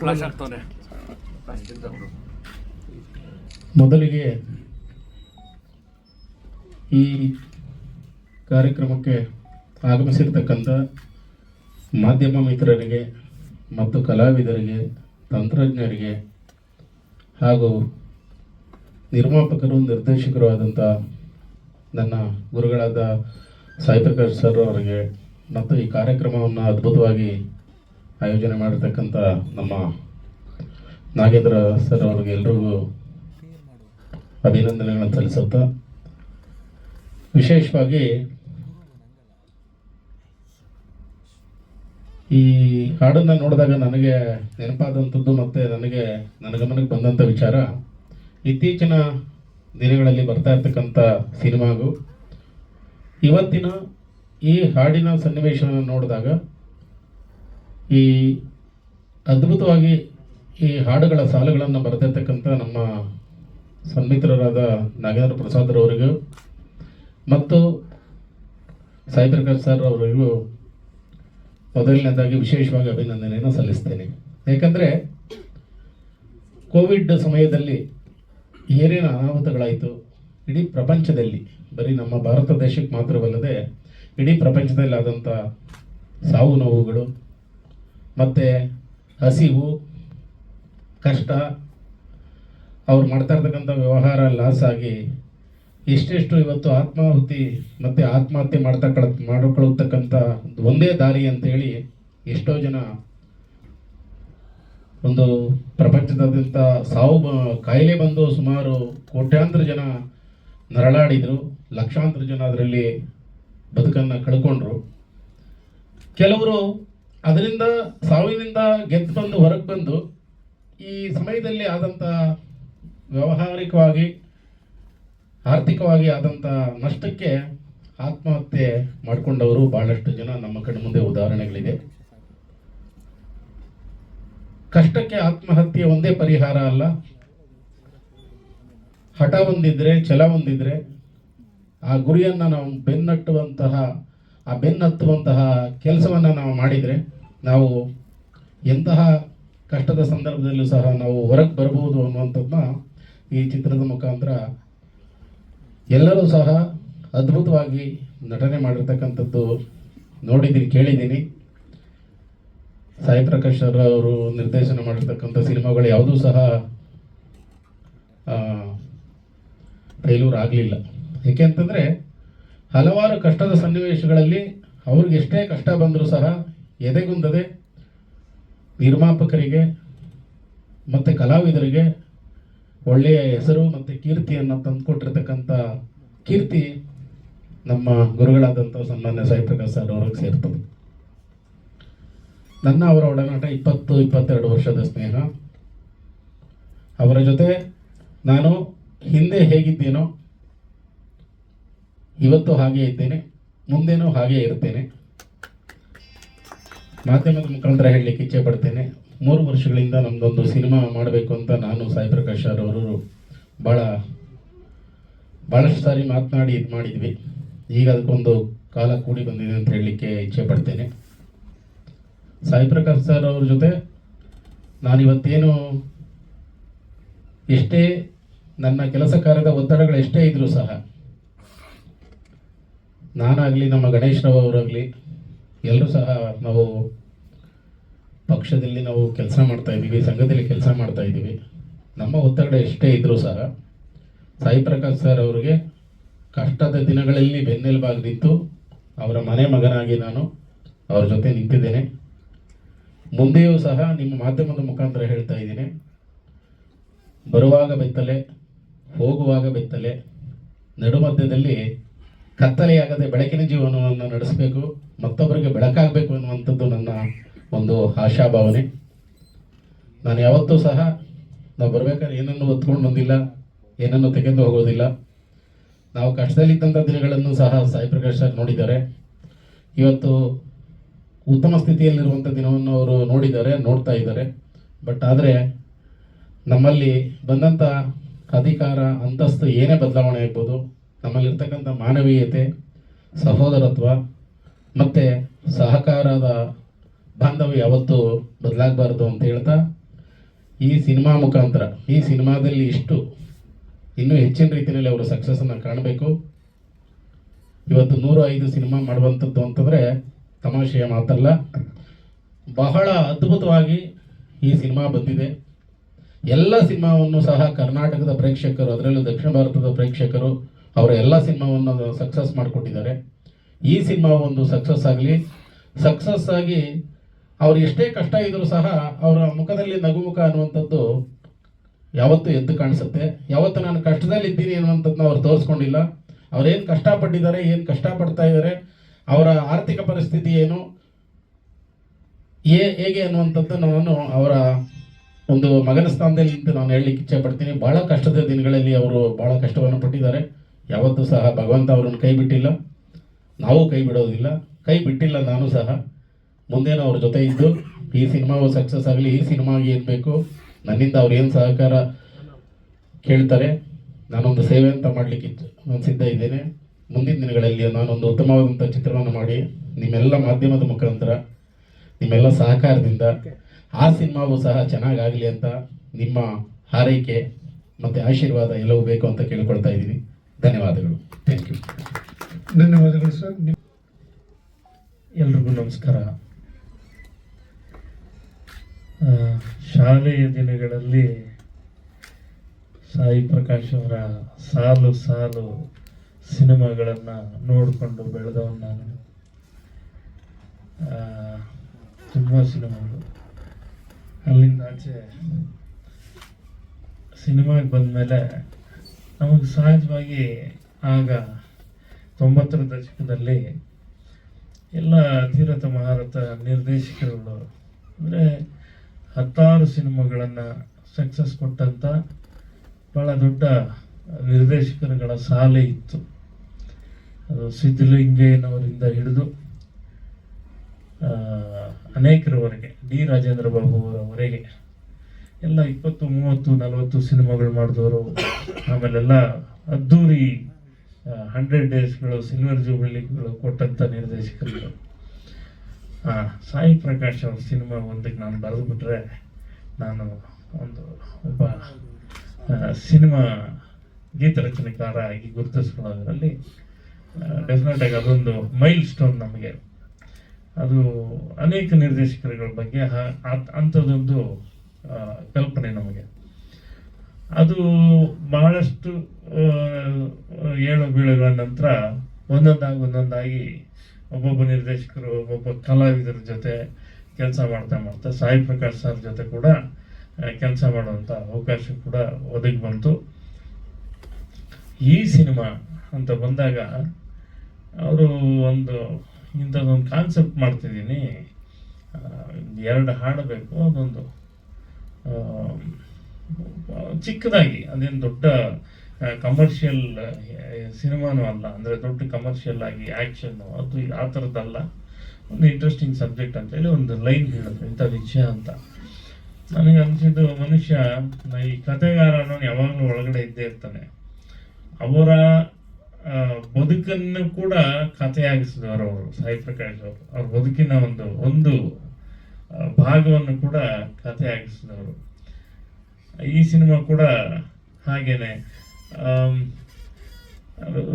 Flash ಆಗ್ತಾನೆ. ಮೊದಲಿಗೆ ಈ ಕಾರ್ಯಕ್ರಮಕ್ಕೆ ಆಗಮಿಸಿರ್ತಕ್ಕಂಥ ಮಾಧ್ಯಮ ಮಿತ್ರರಿಗೆ ಮತ್ತು ಕಲಾವಿದರಿಗೆ, ತಂತ್ರಜ್ಞರಿಗೆ ಹಾಗೂ ನಿರ್ಮಾಪಕರು, ನಿರ್ದೇಶಕರು ಆದಂಥ ನನ್ನ ಗುರುಗಳಾದ ಸಾಯಿ ಪ್ರಕಾಶ್ ಸರ್ ಅವರಿಗೆ ಮತ್ತು ಈ ಕಾರ್ಯಕ್ರಮವನ್ನು ಅದ್ಭುತವಾಗಿ ಆಯೋಜನೆ ಮಾಡಿರ್ತಕ್ಕಂಥ ನಮ್ಮ ನಾಗೇಂದ್ರ ಸರ್ ಅವರಿಗೆ ಎಲ್ರಿಗೂ ಅಭಿನಂದನೆಗಳನ್ನು ಸಲ್ಲಿಸುತ್ತಾ, ವಿಶೇಷವಾಗಿ ಈ ಹಾಡನ್ನು ನೋಡಿದಾಗ ನನಗೆ ನೆನಪಾದಂಥದ್ದು ಮತ್ತು ನನ್ನ ಗಮನಕ್ಕೆ ಬಂದಂಥ ವಿಚಾರ, ಇತ್ತೀಚಿನ ದಿನಗಳಲ್ಲಿ ಬರ್ತಾ ಇರ್ತಕ್ಕಂಥ ಸಿನಿಮಾಗೂ ಇವತ್ತಿನ ಈ ಹಾಡಿನ ಸನ್ನಿವೇಶವನ್ನು ನೋಡಿದಾಗ ಈ ಅದ್ಭುತವಾಗಿ ಈ ಹಾಡುಗಳ ಸಾಲುಗಳನ್ನು ಬರೆದಿರ್ತಕ್ಕಂಥ ನಮ್ಮ ಸನ್ಮಿತ್ರರಾದ ನಾಗೇಂದ್ರ ಪ್ರಸಾದ್ರವರಿಗೂ ಮತ್ತು ಸಾಯಿ ಪ್ರಕಾಶ್ ಸರ್ ಅವರಿಗೂ ಮೊದಲನೇದಾಗಿ ವಿಶೇಷವಾಗಿ ಅಭಿನಂದನೆಯನ್ನು ಸಲ್ಲಿಸ್ತೇನೆ. ಯಾಕಂದರೆ ಕೋವಿಡ್ ಸಮಯದಲ್ಲಿ ಏನೇನು ಅನಾಹುತಗಳಾಯಿತು ಇಡೀ ಪ್ರಪಂಚದಲ್ಲಿ, ಬರೀ ನಮ್ಮ ಭಾರತ ದೇಶಕ್ಕೆ ಮಾತ್ರವಲ್ಲದೆ ಇಡೀ ಪ್ರಪಂಚದಲ್ಲಿ ಆದಂಥ ಸಾವು ನೋವುಗಳು ಮತ್ತು ಹಸಿವು, ಕಷ್ಟ, ಅವ್ರು ಮಾಡ್ತಾ ಇರ್ತಕ್ಕಂಥ ವ್ಯವಹಾರ ಲಾಸ್ ಆಗಿ ಎಷ್ಟೆಷ್ಟು ಇವತ್ತು ಆತ್ಮಾಹುತಿ ಮತ್ತು ಆತ್ಮಹತ್ಯೆ ಮಾಡಿಕೊಳ್ಳತಕ್ಕಂಥ ಒಂದೇ ದಾರಿ ಅಂತೇಳಿ ಎಷ್ಟೋ ಜನ ಒಂದು ಪ್ರಪಂಚದಾದ್ಯಂತ ಕಾಯಿಲೆ ಬಂದು ಸುಮಾರು ಕೋಟ್ಯಾಂತರ ಜನ ನರಳಾಡಿದರು, ಲಕ್ಷಾಂತರ ಜನ ಅದರಲ್ಲಿ ಬದುಕನ್ನು ಕಳ್ಕೊಂಡ್ರು. ಕೆಲವರು ಅದರಿಂದ ಸಾವಿನಿಂದ ಗೆದ್ದು ಬಂದು ಹೊರಗೆ ಬಂದು ಈ ಸಮಯದಲ್ಲಿ ಆದಂಥ ವ್ಯಾವಹಾರಿಕವಾಗಿ ಆರ್ಥಿಕವಾಗಿ ಆದಂಥ ನಷ್ಟಕ್ಕೆ ಆತ್ಮಹತ್ಯೆ ಮಾಡಿಕೊಂಡವರು ಭಾಳಷ್ಟು ಜನ ನಮ್ಮ ಕಣ್ಣು ಮುಂದೆ ಉದಾಹರಣೆಗಳಿದೆ. ಕಷ್ಟಕ್ಕೆ ಆತ್ಮಹತ್ಯೆ ಒಂದೇ ಪರಿಹಾರ ಅಲ್ಲ. ಹಠ ಹೊಂದಿದ್ರೆ, ಛಲ ಹೊಂದಿದ್ರೆ, ಆ ಗುರಿಯನ್ನು ನಾವು ಬೆನ್ನತ್ತುವಂತಹ ಕೆಲಸವನ್ನು ನಾವು ಮಾಡಿದರೆ ನಾವು ಎಂತಹ ಕಷ್ಟದ ಸಂದರ್ಭದಲ್ಲೂ ಸಹ ನಾವು ಹೊರಗೆ ಬರ್ಬೋದು ಅನ್ನುವಂಥದ್ದನ್ನ ಈ ಚಿತ್ರದ ಮುಖಾಂತರ ಎಲ್ಲರೂ ಸಹ ಅದ್ಭುತವಾಗಿ ನಟನೆ ಮಾಡಿರ್ತಕ್ಕಂಥದ್ದು ನೋಡಿದ್ದೀನಿ, ಕೇಳಿದ್ದೀನಿ. ಸಾಯಿ ಪ್ರಕಾಶ್ ಅವರು ನಿರ್ದೇಶನ ಮಾಡಿರ್ತಕ್ಕಂಥ ಸಿನಿಮಾಗಳು ಯಾವುದೂ ಸಹ ಫೇಲ್ಯೂರ್ ಆಗಲಿಲ್ಲ. ಏಕೆ ಅಂತಂದರೆ ಹಲವಾರು ಕಷ್ಟದ ಸನ್ನಿವೇಶಗಳಲ್ಲಿ ಅವ್ರಿಗೆ ಎಷ್ಟೇ ಕಷ್ಟ ಬಂದರೂ ಸಹ ಎದೆಗುಂದದೆ ನಿರ್ಮಾಪಕರಿಗೆ ಮತ್ತು ಕಲಾವಿದರಿಗೆ ಒಳ್ಳೆಯ ಹೆಸರು ಮತ್ತು ಕೀರ್ತಿಯನ್ನು ತಂದುಕೊಟ್ಟಿರ್ತಕ್ಕಂಥ ಕೀರ್ತಿ ನಮ್ಮ ಗುರುಗಳಾದಂಥ ಸನ್ಮಾನ್ಯ ಸಾಯಿ ಪ್ರಕಾಶ್ ಸರ್ ಅವ್ರಿಗೆ ಸೇರ್ತದೆ. ನನ್ನ ಅವರ ಒಡನಾಟ 22 ವರ್ಷದ ಸ್ನೇಹ. ಅವರ ಜೊತೆ ನಾನು ಹಿಂದೆ ಹೇಗಿದ್ದೇನೋ ಇವತ್ತು ಹಾಗೇ ಇದ್ದೇನೆ, ಮುಂದೇನೂ ಹಾಗೇ ಇರ್ತೇನೆ. ಮಾಧ್ಯಮದ ಮುಖಾಂತರ ಹೇಳಲಿಕ್ಕೆ ಇಚ್ಛೆ ಪಡ್ತೇನೆ. 3 ವರ್ಷಗಳಿಂದ ನಮ್ಮದೊಂದು ಸಿನಿಮಾ ಮಾಡಬೇಕು ಅಂತ ನಾನು ಸಾಯಿ ಪ್ರಕಾಶ್ ಅವರು ಭಾಳಷ್ಟು ಸಾರಿ ಮಾತನಾಡಿ ಇದು ಮಾಡಿದ್ವಿ. ಈಗ ಅದಕ್ಕೊಂದು ಕಾಲ ಕೂಡಿ ಬಂದಿದೆ ಅಂತ ಹೇಳಲಿಕ್ಕೆ ಇಚ್ಛೆ ಪಡ್ತೇನೆ. ಸಾಯಿ ಪ್ರಕಾಶ್ ಸರ್ ಅವ್ರ ಜೊತೆ ನಾನಿವತ್ತೇನು ಎಷ್ಟೇ ನನ್ನ ಕೆಲಸ ಕಾರ್ಯದ ಒತ್ತಡಗಳು ಎಷ್ಟೇ ಇದ್ರೂ ಸಹ, ನಾನಾಗಲಿ ನಮ್ಮ ಗಣೇಶ್ ರಾವ್ ಅವರಾಗಲಿ ಎಲ್ಲರೂ ಸಹ ನಾವು ಪಕ್ಷದಲ್ಲಿ ನಾವು ಕೆಲಸ ಮಾಡ್ತಾ ಇದ್ದೀವಿ, ಸಂಘದಲ್ಲಿ ಕೆಲಸ ಮಾಡ್ತಾ ಇದ್ದೀವಿ. ನಮ್ಮ ಒತ್ತಡ ಎಷ್ಟೇ ಇದ್ರೂ ಸಹ ಸಾಯಿ ಪ್ರಕಾಶ್ ಸರ್ ಅವರಿಗೆ ಕಷ್ಟದ ದಿನಗಳಲ್ಲಿ ಬೆನ್ನೆಲುಬಾಗಿ ನಿಂತು ಅವರ ಮನೆ ಮಗನಾಗಿ ನಾನು ಅವ್ರ ಜೊತೆ ನಿಂತಿದ್ದೇನೆ. ಮುಂದೆಯೂ ಸಹ ನಿಮ್ಮ ಮಾಧ್ಯಮದ ಮುಖಾಂತರ ಹೇಳ್ತಾ ಇದ್ದೀನಿ, ಬರುವಾಗ ಬೆತ್ತಲೆ, ಹೋಗುವಾಗ ಬೆತ್ತಲೆ, ನಡುಮಧ್ಯದಲ್ಲಿ ಕತ್ತಲೆಯಾಗದೆ ಬೆಳಕಿನ ಜೀವನವನ್ನು ನಡೆಸಬೇಕು, ಮತ್ತೊಬ್ಬರಿಗೆ ಬೆಳಕಾಗಬೇಕು ಅನ್ನುವಂಥದ್ದು ನನ್ನ ಒಂದು ಆಶಾಭಾವನೆ. ನಾನು ಯಾವತ್ತೂ ಸಹ ನಾವು ಬರ್ಬೇಕಾದ್ರೆ ಏನನ್ನು ಹೊತ್ಕೊಂಡು ಬಂದಿಲ್ಲ, ಏನನ್ನು ತೆಗೆದು ಹೋಗೋದಿಲ್ಲ. ನಾವು ಕಷ್ಟದಲ್ಲಿದ್ದಂಥ ದಿನಗಳನ್ನು ಸಹ ಸಾಯಿ ಪ್ರಕಾಶ್ ಸರ್ ನೋಡಿದ್ದಾರೆ. ಇವತ್ತು ಉತ್ತಮ ಸ್ಥಿತಿಯಲ್ಲಿರುವಂಥ ದಿನವನ್ನು ಅವರು ನೋಡ್ತಾ ಇದ್ದಾರೆ. ಬಟ್ ಆದರೆ ನಮ್ಮಲ್ಲಿ ಬಂದಂಥ ಅಧಿಕಾರ, ಅಂತಸ್ತು ಏನೇ ಬದಲಾವಣೆ ಆಗ್ಬೋದು, ನಮ್ಮಲ್ಲಿರ್ತಕ್ಕಂಥ ಮಾನವೀಯತೆ, ಸಹೋದರತ್ವ ಮತ್ತು ಸಹಕಾರದ ಬಾಂಧವ್ಯ ಯಾವತ್ತೂ ಬದಲಾಗಬಾರ್ದು ಅಂತ ಹೇಳ್ತಾ ಈ ಸಿನಿಮಾ ಮುಖಾಂತರ ಈ ಸಿನಿಮಾದಲ್ಲಿ ಇನ್ನೂ ಹೆಚ್ಚಿನ ರೀತಿಯಲ್ಲಿ ಅವರು ಸಕ್ಸಸ್ಸನ್ನು ಕಾಣಬೇಕು. ಇವತ್ತು 105 ಸಿನಿಮಾ ಮಾಡುವಂಥದ್ದು ಅಂತಂದರೆ ತಮಾಷೆಯ ಮಾತಲ್ಲ. ಬಹಳ ಅದ್ಭುತವಾಗಿ ಈ ಸಿನಿಮಾ ಬಂದಿದೆ. ಎಲ್ಲ ಸಿನಿಮಾವನ್ನು ಸಹ ಕರ್ನಾಟಕದ ಪ್ರೇಕ್ಷಕರು, ಅದರಲ್ಲೂ ದಕ್ಷಿಣ ಭಾರತದ ಪ್ರೇಕ್ಷಕರು ಅವರ ಎಲ್ಲ ಸಿನಿಮಾವನ್ನು ಸಕ್ಸಸ್ ಮಾಡಿಕೊಟ್ಟಿದ್ದಾರೆ. ಈ ಸಿನಿಮಾ ಒಂದು ಸಕ್ಸಸ್ ಆಗಿ ಅವ್ರು ಎಷ್ಟೇ ಕಷ್ಟ ಇದ್ದರೂ ಸಹ ಅವರ ಮುಖದಲ್ಲಿ ನಗುಮುಖ ಅನ್ನುವಂಥದ್ದು ಯಾವತ್ತೂ ಎದ್ದು ಕಾಣಿಸುತ್ತೆ. ಯಾವತ್ತು ನಾನು ಕಷ್ಟದಲ್ಲಿ ಇದ್ದೀನಿ ಅನ್ನುವಂಥದ್ದನ್ನ ಅವ್ರು ತೋರಿಸ್ಕೊಂಡಿಲ್ಲ. ಅವ್ರೇನು ಕಷ್ಟಪಟ್ಟಿದ್ದಾರೆ, ಏನು ಕಷ್ಟಪಡ್ತಾ ಇದ್ದಾರೆ, ಅವರ ಆರ್ಥಿಕ ಪರಿಸ್ಥಿತಿ ಏನು, ಹೇಗೆ ಅನ್ನುವಂಥದ್ದು ನಾನು ಅವರ ಒಂದು ಮಗನ ಸ್ಥಾನದಲ್ಲಿ ನಿಂತು ನಾನು ಹೇಳಲಿಕ್ಕೆ ಇಚ್ಛೆ ಪಡ್ತೀನಿ. ಭಾಳ ಕಷ್ಟದ ದಿನಗಳಲ್ಲಿ ಅವರು ಭಾಳ ಕಷ್ಟವನ್ನು ಪಟ್ಟಿದ್ದಾರೆ. ಯಾವತ್ತೂ ಸಹ ಭಗವಂತ ಅವರನ್ನು ಕೈ ಬಿಟ್ಟಿಲ್ಲ, ನಾವು ಕೈ ಬಿಡೋದಿಲ್ಲ, ಕೈ ಬಿಟ್ಟಿಲ್ಲ ನಾನು ಸಹ. ಮುಂದೇನೋ ಅವ್ರ ಜೊತೆ ಇದ್ದು ಈ ಸಿನಿಮಾವು ಸಕ್ಸಸ್ ಆಗಲಿ. ಈ ಸಿನಿಮಾಗೆ ಏನು ಬೇಕು ನನ್ನಿಂದ ಅವ್ರು ಏನು ಸಹಕಾರ ಕೇಳ್ತಾರೆ, ನಾನೊಂದು ಸೇವೆ ಅಂತ ಮಾಡಲಿಕ್ಕೆ ನಾನು ಸಿದ್ಧ ಇದ್ದೇನೆ. ಮುಂದಿನ ದಿನಗಳಲ್ಲಿ ನಾನೊಂದು ಉತ್ತಮವಾದಂಥ ಚಿತ್ರವನ್ನು ಮಾಡಿ ನಿಮ್ಮೆಲ್ಲ ಮಾಧ್ಯಮದ ಮುಖಾಂತರ ನಿಮ್ಮೆಲ್ಲ ಸಹಕಾರದಿಂದ ಆ ಸಿನಿಮಾವು ಸಹ ಚೆನ್ನಾಗಾಗಲಿ ಅಂತ ನಿಮ್ಮ ಹಾರೈಕೆ ಮತ್ತು ಆಶೀರ್ವಾದ ಎಲ್ಲವೂ ಬೇಕು ಅಂತ ಕೇಳ್ಕೊಳ್ತಾ ಇದ್ದೀನಿ. ಧನ್ಯವಾದಗಳು. Thank you. ಧನ್ಯವಾದಗಳು ಸರ್. ಎಲ್ರಿಗೂ ನಮಸ್ಕಾರ. ಶಾಲೆಯ ದಿನಗಳಲ್ಲಿ ಸಾಯಿ ಪ್ರಕಾಶ್ ಅವರ ಸಾಲು ಸಿನಿಮಾಗಳನ್ನು ನೋಡಿಕೊಂಡು ಬೆಳೆದವನು ನಾನು. ತುಂಬ ಸಿನಿಮಾಗಳು. ಅಲ್ಲಿಂದ ಆಚೆ ಸಿನಿಮಾಗೆ ಬಂದಮೇಲೆ ನಮಗೆ ಸಹಜವಾಗಿ ಆಗ 90ರ ದಶಕದಲ್ಲಿ ಎಲ್ಲ ಅತಿರಥ ಮಹಾರಥ ನಿರ್ದೇಶಕರುಗಳು ಅಂದರೆ 16 ಸಿನಿಮಾಗಳನ್ನು ಸಕ್ಸಸ್ ಕೊಟ್ಟಂಥ ಭಾಳ ದೊಡ್ಡ ನಿರ್ದೇಶಕರುಗಳ ಸಾಲೆ ಇತ್ತು. ಅದು ಸಿದ್ಧಲಿಂಗಯ್ಯನವರಿಂದ ಹಿಡಿದು ಅನೇಕರವರೆಗೆ, ಡಿ ರಾಜೇಂದ್ರ ಬಾಬು ಅವರವರೆಗೆ ಎಲ್ಲ 20, 30, 40 ಸಿನಿಮಾಗಳು ಮಾಡಿದವರು. ಆಮೇಲೆಲ್ಲ ಅದ್ದೂರಿ 100 ಡೇಸ್ಗಳು, ಸಿಲ್ವರ್ ಜೂಬಿಲಿಗಳು ಕೊಟ್ಟಂಥ ನಿರ್ದೇಶಕರುಗಳು. ಸಾಯಿ ಪ್ರಕಾಶ್ ಅವ್ರ ಸಿನಿಮಾ ಒಂದಕ್ಕೆ ನಾನು ಬರೆದು ಬಿಟ್ರೆ ನಾನು ಒಬ್ಬ ಸಿನಿಮಾ ಗೀತ ರಚನೆಕಾರ ಆಗಿ ಗುರುತಿಸ್ಕೊಳ್ಳೋದ್ರಲ್ಲಿ ಡೆಫಿನೆಟ್ ಆಗಿ ಅದೊಂದು ಮೈಲ್ ಸ್ಟೋನ್ ನಮಗೆ. ಅದು ಅನೇಕ ನಿರ್ದೇಶಕರುಗಳ ಬಗ್ಗೆ ಅಂಥದ್ದೊಂದು ಕಲ್ಪನೆ ನಮಗೆ. ಅದು ಬಹಳಷ್ಟು ಏಳು ಬೀಳುಗಳ ನಂತರ ಒಂದೊಂದಾಗಿ ಒಬ್ಬೊಬ್ಬ ನಿರ್ದೇಶಕರು, ಒಬ್ಬೊಬ್ಬ ಕಲಾವಿದರ ಜೊತೆ ಕೆಲಸ ಮಾಡ್ತಾ ಸಾಯಿ ಪ್ರಕಾಶ್ ಸರ್ ಜೊತೆ ಕೂಡ ಕೆಲಸ ಮಾಡುವಂಥ ಅವಕಾಶ ಕೂಡ ಒದಗಿ ಬಂತು. ಈ ಸಿನಿಮಾ ಅಂತ ಬಂದಾಗ ಅವರು ಇಂಥದ್ದೊಂದು ಕಾನ್ಸೆಪ್ಟ್ ಮಾಡ್ತಿದ್ದೀನಿ, 2 ಹಾಡಬೇಕು, ಅದೊಂದು ಚಿಕ್ಕದಾಗಿ, ಅದೇನು ದೊಡ್ಡ ಕಮರ್ಷಿಯಲ್ ಸಿನಿಮಾನೂ ಅಲ್ಲ, ಅಂದರೆ ದೊಡ್ಡ ಕಮರ್ಷಿಯಲ್ ಆಗಿ ಆ್ಯಕ್ಷನ್ನು ಅದು ಆ ಥರದ್ದಲ್ಲ, ಒಂದು ಇಂಟ್ರೆಸ್ಟಿಂಗ್ ಸಬ್ಜೆಕ್ಟ್ ಅಂತೇಳಿ ಒಂದು ಲೈನ್ ಹೇಳೋದು ಇಂಥ ವಿಷಯ ಅಂತ. ನನಗೆ ಅನಿಸಿದ್ದು, ಮನುಷ್ಯ ಈ ಕಥೆಗಾರ ಅನ್ನೋನು ಯಾವಾಗಲೂ ಒಳಗಡೆ ಇದ್ದೇ ಇರ್ತಾನೆ. ಅವರ ಬದುಕನ್ನು ಕೂಡ ಕಥೆಯಾಗಿಸಿದವರು ಅವರು ಸಾಯಿ ಪ್ರಕಾಶ್ ಅವರು. ಅವ್ರ ಬದುಕಿನ ಒಂದು ಭಾಗವನ್ನು ಕೂಡ ಕಥೆಯಾಗಿಸಿದವರು. ಈ ಸಿನಿಮಾ ಕೂಡ ಹಾಗೇನೆ.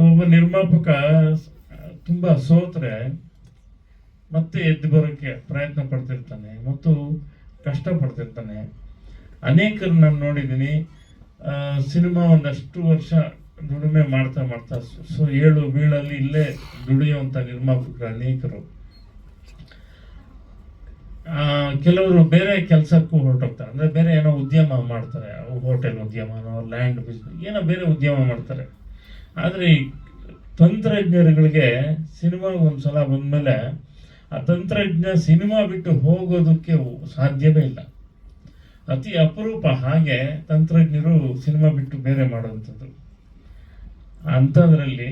ಒಬ್ಬ ನಿರ್ಮಾಪಕ ತುಂಬ ಸೋತ್ರೆ ಮತ್ತೆ ಎದ್ದು ಬರೋಕ್ಕೆ ಪ್ರಯತ್ನ ಪಡ್ತಿರ್ತಾನೆ ಮತ್ತು ಕಷ್ಟಪಡ್ತಿರ್ತಾನೆ. ಅನೇಕರು ನಾನು ನೋಡಿದ್ದೀನಿ, ಸಿನಿಮಾ ಒಂದಷ್ಟು ವರ್ಷ ದುಡಿಮೆ ಮಾಡ್ತಾ ಏಳು ಬೀಳಲ್ಲಿ ಇಲ್ಲೇ ದುಡಿಯುವಂಥ ನಿರ್ಮಾಪಕರು ಅನೇಕರು. ಕೆಲವರು ಬೇರೆ ಕೆಲಸಕ್ಕೂ ಹೊರಟೋಗ್ತಾರೆ, ಅಂದರೆ ಬೇರೆ ಏನೋ ಉದ್ಯಮ ಮಾಡ್ತಾರೆ, ಹೋಟೆಲ್ ಉದ್ಯಮನೋ, ಲ್ಯಾಂಡ್ ಬಿಸ್ನೆಸ್, ಏನೋ ಬೇರೆ ಉದ್ಯಮ ಮಾಡ್ತಾರೆ. ಆದರೆ ಈ ತಂತ್ರಜ್ಞರುಗಳಿಗೆ ಸಿನಿಮಾ ಒಂದ್ಸಲ ಬಂದಮೇಲೆ ಆ ತಂತ್ರಜ್ಞ ಸಿನಿಮಾ ಬಿಟ್ಟು ಹೋಗೋದಕ್ಕೆ ಸಾಧ್ಯವೇ ಇಲ್ಲ. ಅತಿ ಅಪರೂಪ ಹಾಗೆ ತಂತ್ರಜ್ಞರು ಸಿನಿಮಾ ಬಿಟ್ಟು ಬೇರೆ ಮಾಡುವಂಥದ್ದು. ಅಂಥದ್ರಲ್ಲಿ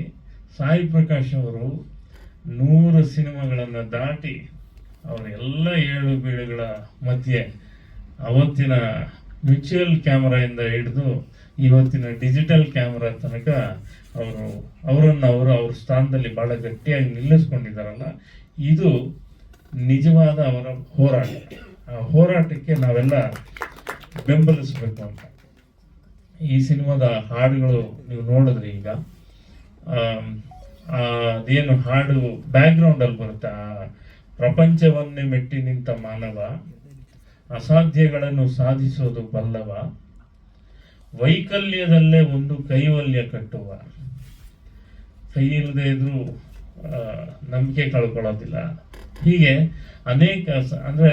ಸಾಯಿ ಪ್ರಕಾಶ್ ಅವರು 100 ಸಿನಿಮಾಗಳನ್ನು ದಾಟಿ ಅವರ ಎಲ್ಲ ಏಳು ಬೀಳುಗಳ ಮಧ್ಯೆ ಅವತ್ತಿನ ಮ್ಯೂಚುವಲ್ ಕ್ಯಾಮ್ರಾಯಿಂದ ಹಿಡಿದು ಇವತ್ತಿನ ಡಿಜಿಟಲ್ ಕ್ಯಾಮ್ರಾ ತನಕ ಅವರನ್ನು ಅವ್ರ ಸ್ಥಾನದಲ್ಲಿ ಭಾಳ ಗಟ್ಟಿಯಾಗಿ ನಿಲ್ಲಿಸ್ಕೊಂಡಿದ್ದಾರಲ್ಲ, ಇದು ನಿಜವಾದ ಅವರ ಹೋರಾಟ. ಆ ಹೋರಾಟಕ್ಕೆ ನಾವೆಲ್ಲ ಬೆಂಬಲಿಸಬೇಕು ಅಂತ. ಈ ಸಿನಿಮಾದ ಹಾಡುಗಳು ನೀವು ನೋಡಿದ್ರಿ ಈಗ, ಅದೇನು ಹಾಡು ಬ್ಯಾಕ್ಗ್ರೌಂಡಲ್ಲಿ ಬರುತ್ತೆ, ಆ ಪ್ರಪಂಚವನ್ನೇ ಮೆಟ್ಟಿ ನಿಂತ ಮಾನವ, ಅಸಾಧ್ಯಗಳನ್ನು ಸಾಧಿಸೋದು ಬಲ್ಲವ, ವೈಕಲ್ಯದಲ್ಲೇ ಒಂದು ಕೈವಲ್ಯ ಕಟ್ಟುವ, ಕೈ ಇಲ್ಲದೆ ಇದ್ರೂ ನಂಬಿಕೆ ಕಳ್ಕೊಳ್ಳೋದಿಲ್ಲ. ಹೀಗೆ ಅನೇಕ ಅಂದರೆ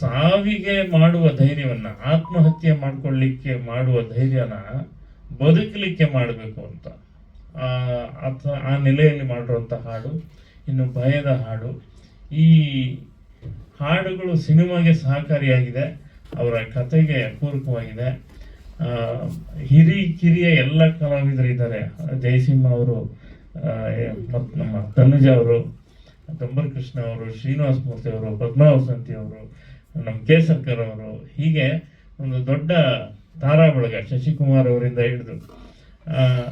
ಸಾವಿಗೆ ಮಾಡುವ ಧೈರ್ಯವನ್ನ, ಆತ್ಮಹತ್ಯೆ ಮಾಡ್ಕೊಳ್ಳಿಕ್ಕೆ ಮಾಡುವ ಧೈರ್ಯನ ಬದುಕಲಿಕ್ಕೆ ಮಾಡಬೇಕು ಅಂತ ಆ ನೆಲೆಯಲ್ಲಿ ಮಾಡಿರುವಂಥ ಹಾಡು. ಇನ್ನು ಭಯದ ಹಾಡು, ಈ ಹಾಡುಗಳು ಸಿನಿಮಾಗೆ ಸಹಕಾರಿಯಾಗಿದೆ, ಅವರ ಕತೆಗೆ ಪೂರಕವಾಗಿದೆ. ಕಿರಿಯ ಎಲ್ಲ ಕಲಾವಿದರು ಇದ್ದಾರೆ. ಜಯಸಿಂಹ ಅವರು, ಮತ್ತು ನಮ್ಮ ತನುಜ ಅವರು, ಗಂಬರ್ ಕೃಷ್ಣ ಅವರು, ಶ್ರೀನಿವಾಸ ಮೂರ್ತಿ ಅವರು, ಪದ್ಮಾ ವಸಂತಿ ಅವರು, ನಮ್ಮ ಕೆ ಸರ್ಕರ್ ಅವರು, ಹೀಗೆ ಒಂದು ದೊಡ್ಡ ತಾರಾ ಬಳಗ, ಶಶಿಕುಮಾರ್ ಅವರಿಂದ ಹಿಡಿದು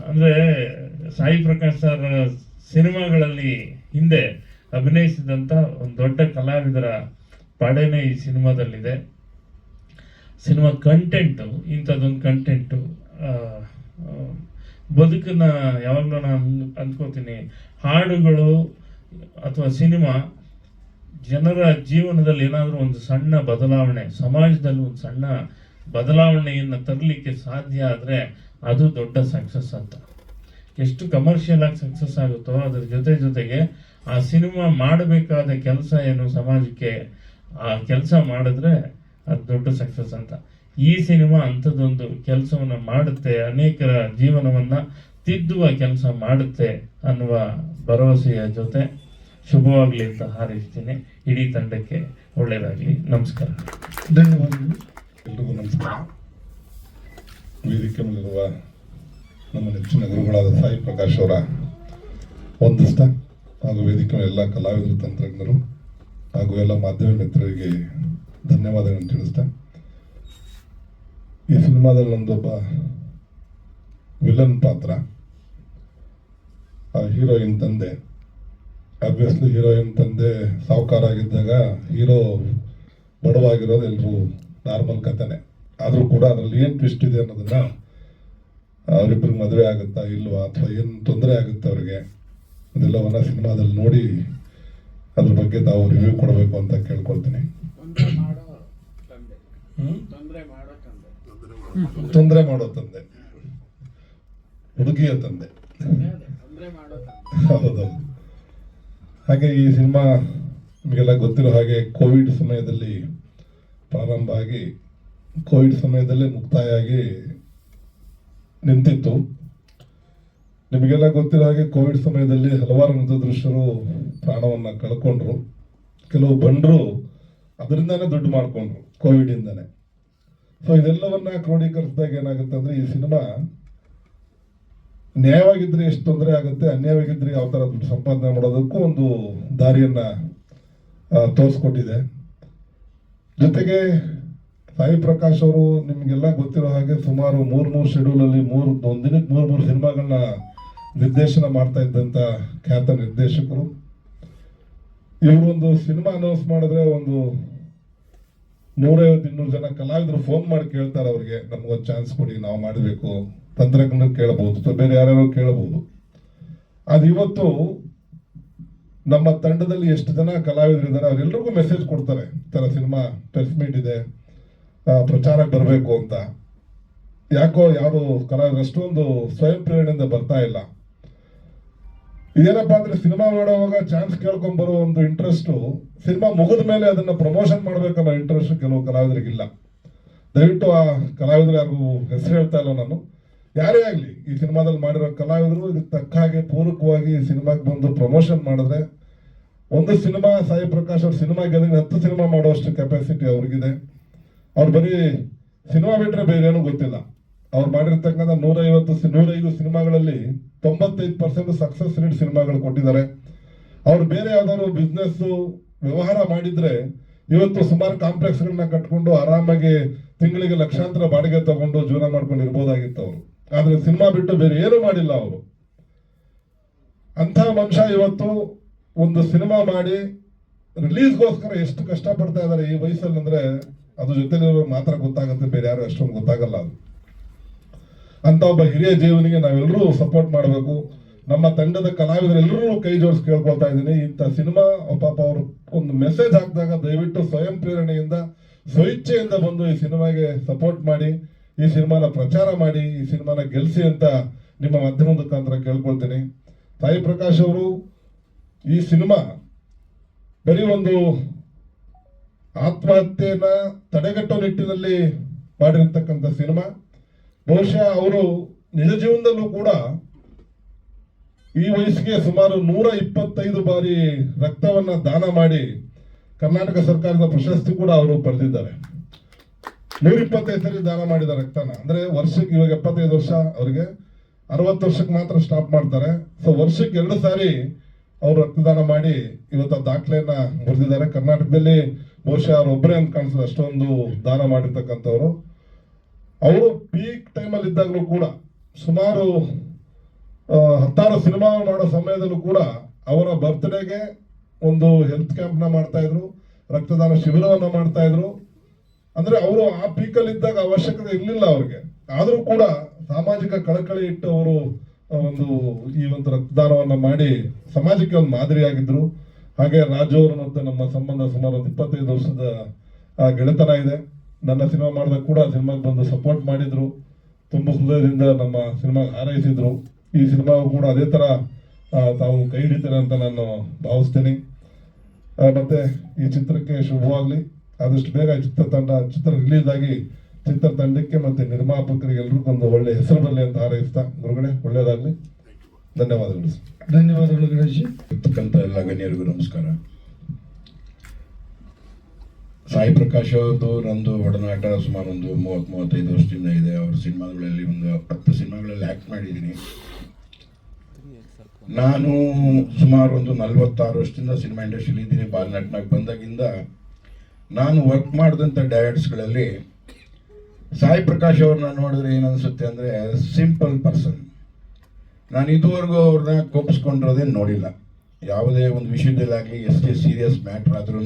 ಅಂದರೆ ಸಾಯಿ ಪ್ರಕಾಶ್ ಸರ್ ಸಿನಿಮಾಗಳಲ್ಲಿ ಹಿಂದೆ ಅಭಿನಯಿಸಿದಂಥ ಒಂದು ದೊಡ್ಡ ಕಲಾವಿದರ ಪಡೆನೇ ಈ ಸಿನಿಮಾದಲ್ಲಿದೆ. ಸಿನಿಮಾ ಕಂಟೆಂಟು ಇಂಥದ್ದೊಂದು ಕಂಟೆಂಟು ಬದುಕನ್ನ ಯಾವಾಗಲೂ ನಾನು ಅಂದ್ಕೋತೀನಿ, ಹಾಡುಗಳು ಅಥವಾ ಸಿನಿಮಾ ಜನರ ಜೀವನದಲ್ಲಿ ಏನಾದರೂ ಒಂದು ಸಣ್ಣ ಬದಲಾವಣೆ, ಸಮಾಜದಲ್ಲಿ ಒಂದು ಸಣ್ಣ ಬದಲಾವಣೆಯನ್ನು ತರಲಿಕ್ಕೆ ಸಾಧ್ಯ ಆದರೆ ಅದು ದೊಡ್ಡ ಸಕ್ಸಸ್ ಅಂತ. ಎಷ್ಟು ಕಮರ್ಷಿಯಲ್ ಆಗಿ ಸಕ್ಸಸ್ ಆಗುತ್ತೋ ಅದ್ರ ಜೊತೆಗೆ ಆ ಸಿನಿಮಾ ಮಾಡಬೇಕಾದ ಕೆಲಸ ಏನು ಸಮಾಜಕ್ಕೆ, ಆ ಕೆಲಸ ಮಾಡಿದ್ರೆ ಅದು ದೊಡ್ಡ ಸಕ್ಸಸ್ ಅಂತ. ಈ ಸಿನಿಮಾ ಅಂಥದ್ದೊಂದು ಕೆಲಸವನ್ನು ಮಾಡುತ್ತೆ, ಅನೇಕರ ಜೀವನವನ್ನ ತಿದ್ದುವ ಕೆಲಸ ಮಾಡುತ್ತೆ ಅನ್ನುವ ಭರವಸೆಯ ಜೊತೆ ಶುಭವಾಗಲಿ ಅಂತ ಹಾರೈಸ್ತೀನಿ. ಇಡೀ ತಂಡಕ್ಕೆ ಒಳ್ಳೆಯದಾಗಲಿ. ನಮಸ್ಕಾರ. ಧನ್ಯವಾದಗಳು. ಎಲ್ರಿಗೂ ನಮಸ್ಕಾರ. ವೇದಿಕೆ ಮೇಲಿರುವ ನಮ್ಮ ನೆಚ್ಚಿನ ಗುರುಗಳಾದ ಸಾಯಿ ಪ್ರಕಾಶ್ ಅವರ ವಂದಿಸ್ತಾ, ಹಾಗೂ ವೇದಿಕೆ ಮೇಲೆ ಎಲ್ಲ ಕಲಾವಿದರು, ತಂತ್ರಜ್ಞರು ಹಾಗೂ ಎಲ್ಲ ಮಾಧ್ಯಮ ಮಿತ್ರರಿಗೆ ಧನ್ಯವಾದಗಳನ್ನು ತಿಳಿಸ್ತಾ, ಈ ಸಿನಿಮಾದಲ್ಲಿ ನಂದೊಬ್ಬ ವಿಲನ್ ಪಾತ್ರ, ಆ ಹೀರೋಯಿನ್ ತಂದೆ. ಆಬ್ವಿಯಸ್ಲಿ ಹೀರೋಯಿನ್ ತಂದೆ ಸಾಹುಕಾರ ಆಗಿದ್ದಾಗ ಹೀರೋ ಬಡವಾಗಿರೋದು ಎಲ್ಲರೂ ನಾರ್ಮಲ್ ಕಥೆನೆ. ಆದರೂ ಕೂಡ ಅದರಲ್ಲಿ ಏನು ಟ್ವಿಸ್ಟ್ ಇದೆ ಅನ್ನೋದನ್ನ, ಅವರಿಬ್ಬರಿಗೆ ಮದುವೆ ಆಗುತ್ತಾ ಇಲ್ವಾ ಅಥವಾ ಏನು ತೊಂದರೆ ಆಗುತ್ತೆ ಅವ್ರಿಗೆ, ಅದೆಲ್ಲವನ್ನ ಸಿನಿಮಾದಲ್ಲಿ ನೋಡಿ ಅದ್ರ ಬಗ್ಗೆ ತಾವು ರಿವ್ಯೂ ಕೊಡಬೇಕು ಅಂತ ಕೇಳ್ಕೊಳ್ತೀನಿ. ತೊಂದರೆ ಮಾಡೋ ತಂದೆ, ಹುಡುಗಿಯ ತಂದೆ. ಹೌದೌದು. ಹಾಗೆ ಈ ಸಿನಿಮಾ ನಿಮಗೆಲ್ಲ ಗೊತ್ತಿರೋ ಹಾಗೆ ಕೋವಿಡ್ ಸಮಯದಲ್ಲಿ ಪ್ರಾರಂಭ ಆಗಿ ಕೋವಿಡ್ ಸಮಯದಲ್ಲೇ ಮುಕ್ತಾಯ ಆಗಿ ನಿಂತಿತ್ತು. ನಿಮಗೆಲ್ಲ ಗೊತ್ತಿರೋ ಹಾಗೆ ಕೋವಿಡ್ ಸಮಯದಲ್ಲಿ ಹಲವಾರು ಮೃತದೃಶ್ಯರು ಪ್ರಾಣವನ್ನು ಕಳ್ಕೊಂಡ್ರು. ಕೆಲವು ಬಂಡರು ಅದರಿಂದಾನೇ ದುಡ್ಡು ಮಾಡ್ಕೊಂಡ್ರು, ಕೋವಿಡ್ ಇಂದಾನೆ. ಸೊ ಇದೆಲ್ಲವನ್ನ ಕ್ರೋಢೀಕರಿಸಿದಾಗ ಏನಾಗುತ್ತೆ ಅಂದ್ರೆ, ಈ ಸಿನಿಮಾ ನ್ಯಾಯವಾಗಿದ್ರೆ ಎಷ್ಟು ತೊಂದರೆ ಆಗುತ್ತೆ, ಅನ್ಯಾಯವಾಗಿದ್ರೆ ಯಾವ ಥರ ದುಡ್ಡು ಸಂಪಾದನೆ ಮಾಡೋದಕ್ಕೂ ಒಂದು ದಾರಿಯನ್ನ ತೋರಿಸ್ಕೊಟ್ಟಿದೆ. ಜೊತೆಗೆ ಸಾಯಿ ಪ್ರಕಾಶ್ ಅವರು ನಿಮಗೆಲ್ಲ ಗೊತ್ತಿರೋ ಹಾಗೆ ಸುಮಾರು ಮೂರು ಶೆಡ್ಯೂಲಲ್ಲಿ ಒಂದು ದಿನಕ್ಕೆ ಮೂರು ಸಿನಿಮಾಗಳನ್ನ ನಿರ್ದೇಶನ ಮಾಡ್ತಾ ಇದ್ದಂಥ ಖ್ಯಾತ ನಿರ್ದೇಶಕರು. ಇವರು ಒಂದು ಸಿನಿಮಾ ಅನೌನ್ಸ್ ಮಾಡಿದ್ರೆ ಒಂದು 150-200 ಜನ ಕಲಾವಿದರು ಫೋನ್ ಮಾಡಿ ಕೇಳ್ತಾರೆ ಅವ್ರಿಗೆ, ನಮಗೊಂದು ಚಾನ್ಸ್ ಕೊಡಿ, ನಾವು ಮಾಡಬೇಕು. ತಂತ್ರಜ್ಞರು ಕೇಳಬಹುದು ಅಥವಾ ಬೇರೆ ಯಾರ್ಯಾರು ಕೇಳಬಹುದು. ಅದು ಇವತ್ತು ನಮ್ಮ ತಂಡದಲ್ಲಿ ಎಷ್ಟು ಜನ ಕಲಾವಿದರು ಇದ್ದಾರೆ ಅವರೆಲ್ಲರಿಗೂ ಮೆಸೇಜ್ ಕೊಡ್ತಾರೆ, ಈ ಥರ ಸಿನಿಮಾ ಪ್ರೆಸ್ ಮೀಟ್ ಇದೆ, ಪ್ರಚಾರಕ್ಕೆ ಬರಬೇಕು ಅಂತ. ಯಾಕೋ ಯಾರು ಕಲಾವಿದರು ಅಷ್ಟೊಂದು ಸ್ವಯಂ ಪ್ರೇರಣೆಯಿಂದ ಬರ್ತಾ ಇಲ್ಲ. ಇದೇನಪ್ಪ ಅಂದ್ರೆ, ಸಿನಿಮಾ ಮಾಡುವಾಗ ಚಾನ್ಸ್ ಕೇಳ್ಕೊಂಡ್ ಬರೋ ಒಂದು ಇಂಟ್ರೆಸ್ಟು ಸಿನಿಮಾ ಮುಗಿದ ಮೇಲೆ ಅದನ್ನ ಪ್ರಮೋಷನ್ ಮಾಡ್ಬೇಕನ್ನೋ ಇಂಟ್ರೆಸ್ಟ್ ಕೆಲವು ಕಲಾವಿದರಿಗಿಲ್ಲ. ದಯವಿಟ್ಟು ಆ ಕಲಾವಿದರು ಯಾರಿಗೂ ಹೆಸರು ಹೇಳ್ತಾ ಇಲ್ಲ ನಾನು, ಯಾರೇ ಆಗಲಿ ಈ ಸಿನಿಮಾದಲ್ಲಿ ಮಾಡಿರೋ ಕಲಾವಿದರು ಇದಕ್ಕೆ ತಕ್ಕ ಹಾಗೆ ಪೂರಕವಾಗಿ ಸಿನಿಮಾಗೆ ಬಂದು ಪ್ರಮೋಷನ್ ಮಾಡಿದ್ರೆ, ಒಂದು ಸಿನಿಮಾ ಸಾಯಿ ಪ್ರಕಾಶ್ ಅವ್ರ ಸಿನಿಮಾ ಗೆದ್ರೆ 10 ಸಿನಿಮಾ ಮಾಡುವಷ್ಟು ಕೆಪಾಸಿಟಿ ಅವ್ರಿಗಿದೆ. ಅವ್ರು ಬರೀ ಸಿನಿಮಾ ಬಿಟ್ರೆ ಬೇರೆ ಏನೂ ಗೊತ್ತಿಲ್ಲ. ಅವ್ರು ಮಾಡಿರ್ತಕ್ಕಂಥ 105 ಸಿನಿಮಾಗಳಲ್ಲಿ 95% ಸಕ್ಸಸ್ ರೇಟ್ ಸಿನಿಮಾಗಳು ಕೊಟ್ಟಿದ್ದಾರೆ. ಅವ್ರು ಬೇರೆ ಯಾವ್ದಾದ್ರು ಬಿಸ್ನೆಸ್ ವ್ಯವಹಾರ ಮಾಡಿದ್ರೆ ಇವತ್ತು ಸುಮಾರು ಕಾಂಪ್ಲೆಕ್ಸ್ಗಳನ್ನ ಕಟ್ಕೊಂಡು ಆರಾಮಾಗಿ ತಿಂಗಳಿಗೆ ಲಕ್ಷಾಂತರ ಬಾಡಿಗೆ ತಗೊಂಡು ಜೀವನ ಮಾಡ್ಕೊಂಡು ಇರ್ಬೋದಾಗಿತ್ತು ಅವರು. ಆದ್ರೆ ಸಿನಿಮಾ ಬಿಟ್ಟು ಬೇರೆ ಏನು ಮಾಡಿಲ್ಲ ಅವರು. ಅಂಥ ಮನುಷ್ಯ ಇವತ್ತು ಒಂದು ಸಿನಿಮಾ ಮಾಡಿ ರಿಲೀಸ್ಗೋಸ್ಕರ ಎಷ್ಟು ಕಷ್ಟಪಡ್ತಾ ಇದ್ದಾರೆ ಈ ವಯಸ್ಸಲ್ಲಿ ಅಂದ್ರೆ ಅದ್ರ ಜೊತೆಲಿರೋ ಮಾತ್ರ ಗೊತ್ತಾಗುತ್ತೆ, ಬೇರೆ ಯಾರು ಅಷ್ಟೊಂದು ಗೊತ್ತಾಗಲ್ಲ ಅದು. ಅಂತ ಒಬ್ಬ ಹಿರಿಯ ಜೀವನಿಗೆ ನಾವೆಲ್ಲರೂ ಸಪೋರ್ಟ್ ಮಾಡಬೇಕು. ನಮ್ಮ ತಂಡದ ಕಲಾವಿದರೆಲ್ಲರೂ ಕೈ ಜೋಡಿಸಿ ಕೇಳ್ಕೊಳ್ತಾ ಇದ್ದೀನಿ, ಇಂಥ ಸಿನಿಮಾ ಪಾಪ ಅವರು ಒಂದು ಮೆಸೇಜ್ ಹಾಕಿದಾಗ ದಯವಿಟ್ಟು ಸ್ವಯಂ ಪ್ರೇರಣೆಯಿಂದ ಸ್ವಇಚ್ಛೆಯಿಂದ ಬಂದು ಈ ಸಿನಿಮಾಗೆ ಸಪೋರ್ಟ್ ಮಾಡಿ, ಈ ಸಿನಿಮಾನ ಪ್ರಚಾರ ಮಾಡಿ, ಈ ಸಿನಿಮಾನ ಗೆಲ್ಲಿಸಿ ಅಂತ ನಿಮ್ಮ ಮಾಧ್ಯಮದ ಮುಖಾಂತರ ಕೇಳ್ಕೊಳ್ತೀನಿ. ಸಾಯಿ ಪ್ರಕಾಶ್ ಅವರು ಈ ಸಿನಿಮಾ ಬರೀ ಒಂದು ಆತ್ಮಹತ್ಯೆನ ತಡೆಗಟ್ಟೋ ನಿಟ್ಟಿನಲ್ಲಿ ಮಾಡಿರ್ತಕ್ಕಂಥ ಸಿನಿಮಾ. ಬಹುಶಃ ಅವರು ನಿಜ ಜೀವನದಲ್ಲೂ ಕೂಡ ಈ ವಯಸ್ಸಿಗೆ ಸುಮಾರು 125 ಬಾರಿ ರಕ್ತವನ್ನ ದಾನ ಮಾಡಿ ಕರ್ನಾಟಕ ಸರ್ಕಾರದ ಪ್ರಶಸ್ತಿ ಕೂಡ ಅವರು ಪಡೆದಿದ್ದಾರೆ. 125 ಸರಿ ದಾನ ಮಾಡಿದ ರಕ್ತನ, ಅಂದ್ರೆ ವರ್ಷಕ್ಕೆ ಇವಾಗ 75 ವರ್ಷ, ಅವರಿಗೆ 60 ವರ್ಷಕ್ಕೆ ಮಾತ್ರ ಸ್ಟಾಪ್ ಮಾಡ್ತಾರೆ. ಸೊ ವರ್ಷಕ್ಕೆ 2 ಸಾರಿ ಅವರು ರಕ್ತದಾನ ಮಾಡಿ ಇವತ್ತು ಆ ದಾಖಲೆಯನ್ನ ಮುರಿದಿದ್ದಾರೆ. ಕರ್ನಾಟಕದಲ್ಲಿ ಬಹುಶಃ ಅವರೊಬ್ಬರೇ ಅಂತ ಕಾಣಿಸ್ತದೆ ಅಷ್ಟೊಂದು ದಾನ ಮಾಡಿರ್ತಕ್ಕಂಥವ್ರು. ಅವರು ಪೀಕ್ ಟೈಮಲ್ಲಿ ಇದ್ದಾಗಲೂ ಕೂಡ ಸುಮಾರು 16 ಸಿನಿಮಾ ಮಾಡೋ ಸಮಯದಲ್ಲೂ ಕೂಡ ಅವರ ಬರ್ತ್ಡೇಗೆ ಒಂದು ಹೆಲ್ತ್ ಕ್ಯಾಂಪ್ನ ಮಾಡ್ತಾ ಇದ್ರು, ರಕ್ತದಾನ ಶಿಬಿರವನ್ನ ಮಾಡ್ತಾ ಇದ್ರು. ಅಂದ್ರೆ ಅವರು ಆ ಪೀಕಲ್ಲಿ ಇದ್ದಾಗ ಅವಶ್ಯಕತೆ ಇರಲಿಲ್ಲ ಅವ್ರಿಗೆ, ಆದರೂ ಕೂಡ ಸಾಮಾಜಿಕ ಕಳಕಳಿ ಇಟ್ಟು ಅವರು ಈ ಒಂದು ರಕ್ತದಾನವನ್ನ ಮಾಡಿ ಸಮಾಜಕ್ಕೆ ಒಂದು ಮಾದರಿಯಾಗಿದ್ರು. ಹಾಗೆ ರಾಜು ಅವರು ಮತ್ತೆ ನಮ್ಮ ಸಂಬಂಧ ಸುಮಾರು 25 ವರ್ಷದ ಗೆಳೆತನ ಇದೆ. ನನ್ನ ಸಿನಿಮಾ ಮಾಡಿದಾಗ ಕೂಡ ಸಿನಿಮಾಗೆ ಬಂದು ಸಪೋರ್ಟ್ ಮಾಡಿದ್ರು, ತುಂಬ ಹೃದಯದಿಂದ ನಮ್ಮ ಸಿನಿಮಾಗೆ ಹಾರೈಸಿದ್ರು. ಈ ಸಿನಿಮಾ ಕೂಡ ಅದೇ ತರ ತಾವು ಕೈ ಹಿಡಿತಾರೆ ಅಂತ ನಾನು ಭಾವಿಸ್ತೀನಿ. ಮತ್ತೆ ಈ ಚಿತ್ರಕ್ಕೆ ಶುಭವಾಗ್ಲಿ, ಆದಷ್ಟು ಬೇಗ ಚಿತ್ರ ರಿಲೀಸ್ ಆಗಿ ಚಿತ್ರತಂಡಕ್ಕೆ ಮತ್ತೆ ನಿರ್ಮಾಪಕರಿಗೆ ಎಲ್ರಿಗೊಂದು ಒಳ್ಳೆ ಹೆಸರು ಬರಲಿ ಅಂತ ಹಾರೈಸ್ತಾ, ಗುರುಗಳೇ ಒಳ್ಳೇದಾಗ್ಲಿ. ಧನ್ಯವಾದಗಳು. ಧನ್ಯವಾದಗಳು ಗಣೇಶ್. ಇರ್ತಕ್ಕಂಥ ಎಲ್ಲ ಗಣ್ಯರಿಗೂ ನಮಸ್ಕಾರ. ಸಾಯಿ ಪ್ರಕಾಶ್ ಅವ್ರದ್ದು ನಂದು ಒಡನಾಟ ಸುಮಾರು ಒಂದು 30-35 ವರ್ಷದಿಂದ ಇದೆ. ಅವ್ರ ಸಿನಿಮಾಗಳಲ್ಲಿ ಒಂದು 10 ಸಿನಿಮಾಗಳಲ್ಲಿ ಆ್ಯಕ್ಟ್ ಮಾಡಿದ್ದೀನಿ. ನಾನು ಸುಮಾರು ಒಂದು 46 ವರ್ಷದಿಂದ ಸಿನಿಮಾ ಇಂಡಸ್ಟ್ರಿಯಲ್ಲಿ ಇದ್ದೀನಿ. ಬಾಲನಟನಾಗಿ ಬಂದಾಗಿಂದ ನಾನು ವರ್ಕ್ ಮಾಡಿದಂಥ ಡೈರೆಕ್ಟರ್ಸ್ಗಳಲ್ಲಿ ಸಾಯಿ ಪ್ರಕಾಶ್ ಅವ್ರನ್ನ ನೋಡಿದ್ರೆ ಏನನ್ಸುತ್ತೆ ಅಂದರೆ ಸಿಂಪಲ್ ಪರ್ಸನ್. ನಾನು ಇದುವರೆಗೂ ಅವ್ರನ್ನ ಕೋಪಿಸ್ಕೊಂಡಿರೋದೇ ನೋಡಿಲ್ಲ. ಯಾವುದೇ ಒಂದು ವಿಷಯದಲ್ಲಾಗಲಿ ಎಷ್ಟೇ ಸೀರಿಯಸ್ ಮ್ಯಾಟ್ರ್ ಆದ್ರೂ